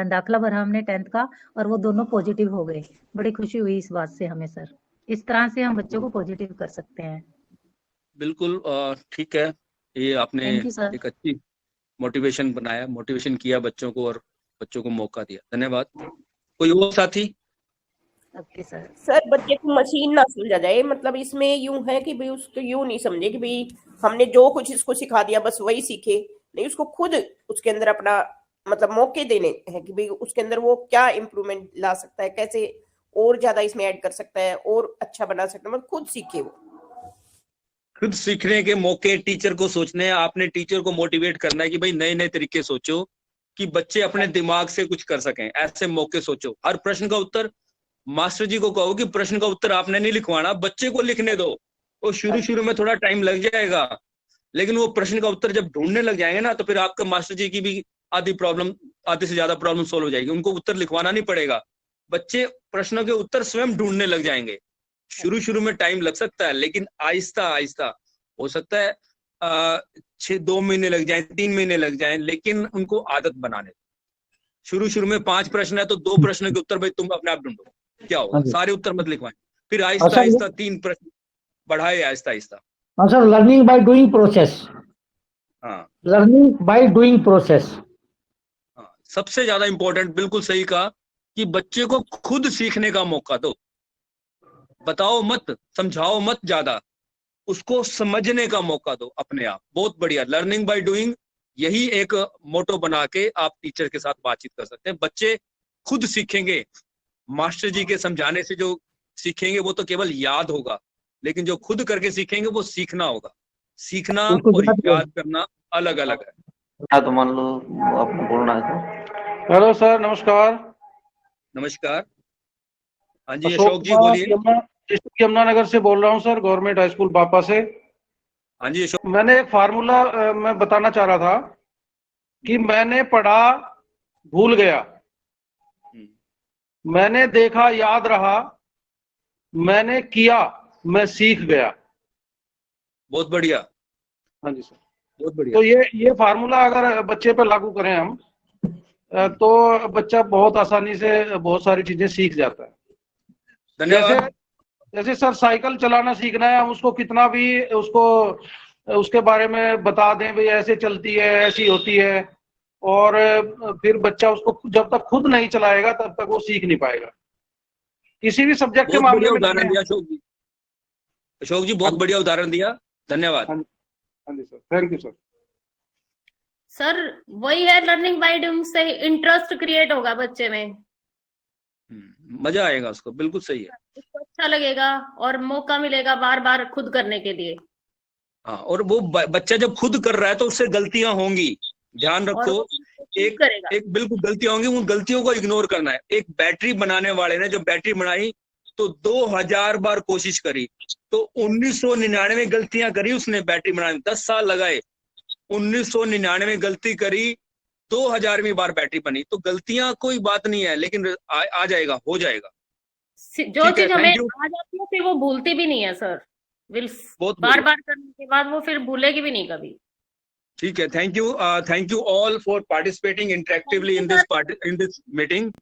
दाखिला भरा हमने 10th का, और वो दोनों पॉजिटिव हो गए। बड़ी खुशी हुई इस बात से हमें सर। इस तरह से हम बच्चों को पॉजिटिव कर सकते हैं। बिल्कुल ठीक है, ये आपने एक अच्छी मोटिवेशन बनाया, मोटिवेशन किया बच्चों को और बच्चों को मौका दिया। धन्यवाद। कोई और साथी? सर बच्चे को मशीन ना समझा जाए, मतलब इसमें यूं है कि भाई उसको यूं नहीं समझे कि भाई हमने जो कुछ इसको सिखा दिया बस वही सीखे, नहीं, उसको खुद उसके अंदर अपना मतलब मौके देने हैं कि भाई उसके अंदर वो क्या इम्प्रूवमेंट ला सकता है, कैसे और ज्यादा इसमें ऐड कर सकता है और अच्छा बना सकता है, मतलब खुद सीखे। वो खुद सीखने के मौके टीचर को सोचने हैं। आपने टीचर को मोटिवेट करना है कि भाई नए नए तरीके सोचो कि बच्चे अपने दिमाग से कुछ कर सकें, ऐसे मौके सोचो। हर प्रश्न का उत्तर, मास्टर जी को कहो कि प्रश्न का उत्तर आपने नहीं लिखवाना, बच्चे को लिखने दो। वो शुरू में थोड़ा टाइम लग जाएगा, लेकिन वो प्रश्न का उत्तर जब ढूंढने लग जाएंगे ना, तो फिर आपका मास्टर जी की भी आधी से ज्यादा प्रॉब्लम सोल्व हो जाएगी। उनको उत्तर लिखवाना नहीं पड़ेगा, बच्चे प्रश्नों के उत्तर स्वयं ढूंढने लग जाएंगे। शुरू में टाइम लग सकता है, लेकिन आहिस्ता आहिस्ता हो सकता है 2 महीने लग जाए, 3 महीने लग जाए, लेकिन उनको आदत बनाने। शुरू में 5 प्रश्न है तो 2 प्रश्नों के उत्तर भाई तुम अपने आप ढूंढो, क्या होगा, सारे उत्तर मत लिखवाएं। फिर आहिस्ता आहिस्ता 3 प्रश्न बढ़ाए, आहिस्ता आहिस्ता। हाँ sir, learning by doing process. हाँ, लर्निंग बाय डूइंग प्रोसेस। हाँ, सबसे ज्यादा इंपॉर्टेंट, बिल्कुल सही कहा कि बच्चे को खुद सीखने का मौका दो, बताओ मत, समझाओ मत ज्यादा, उसको समझने का मौका दो अपने आप। बहुत बढ़िया, लर्निंग बाय डूइंग, यही एक मोटो बना के आप टीचर के साथ बातचीत कर सकते हैं। बच्चे खुद सीखेंगे, मास्टर जी के समझाने से जो सीखेंगे वो तो केवल याद होगा, लेकिन जो खुद करके सीखेंगे वो सीखना होगा। सीखना और याद करना अलग अलग है। तो मान लो आपको बोलना है तो। हेलो सर, नमस्कार। नमस्कार। हाँ जी, अशोक जी बोलिए। डिस्ट्रिक्ट यमुनानगर से बोल रहा हूँ सर, गवर्नमेंट हाई स्कूल बापा से। हाँ जी अशोक। मैंने एक फार्मूला मैं बताना चाह रहा था कि मैंने पढ़ा भूल गया, मैंने देखा याद रहा, मैंने किया मैं सीख गया। बहुत बढ़िया। हाँ जी सर, बहुत बढ़िया। तो ये फार्मूला अगर बच्चे पे लागू करें हम तो बच्चा बहुत आसानी से बहुत सारी चीजें सीख जाता है। धन्यवाद। जैसे सर साइकिल चलाना सीखना है, हम उसको कितना भी उसके बारे में बता दें, भाई ऐसे चलती है, ऐसी होती है, और फिर बच्चा उसको जब तक खुद नहीं चलाएगा तब तक वो सीख नहीं पाएगा। किसी भी सब्जेक्ट के मामले में उदाहरण दिया अशोक जी। अशोक जी बहुत बढ़िया उदाहरण दिया, धन्यवाद। हाँ जी sir, thank you sir. Sir वही है, लर्निंग बाय डूइंग से इंटरेस्ट क्रिएट होगा बच्चे में, मजा आएगा उसको, बिल्कुल सही है, उसको अच्छा लगेगा और मौका मिलेगा बार बार खुद करने के लिए। हाँ, और वो बच्चा जब खुद कर रहा है तो उससे गलतियां होंगी, ध्यान रखो। एक बिल्कुल गलतियां होंगी, उन गलतियों को इग्नोर करना है। एक बैटरी बनाने वाले ने जब बैटरी बनाई तो 2000 बार कोशिश करी, तो 1999 गलतियां करी उसने बैटरी बनाने में, 10 साल लगाए, 1999 गलती करी, 2000वीं बार बैटरी बनी। तो गलतियां कोई बात नहीं है, लेकिन आ जाएगा, हो जाएगा। जो चीज हमें आ जाती है फिर वो भूलती भी नहीं है सर, बार बार करने के बाद वो फिर भूलेगी भी नहीं कभी। ठीक है, thank you all for participating interactively in this meeting.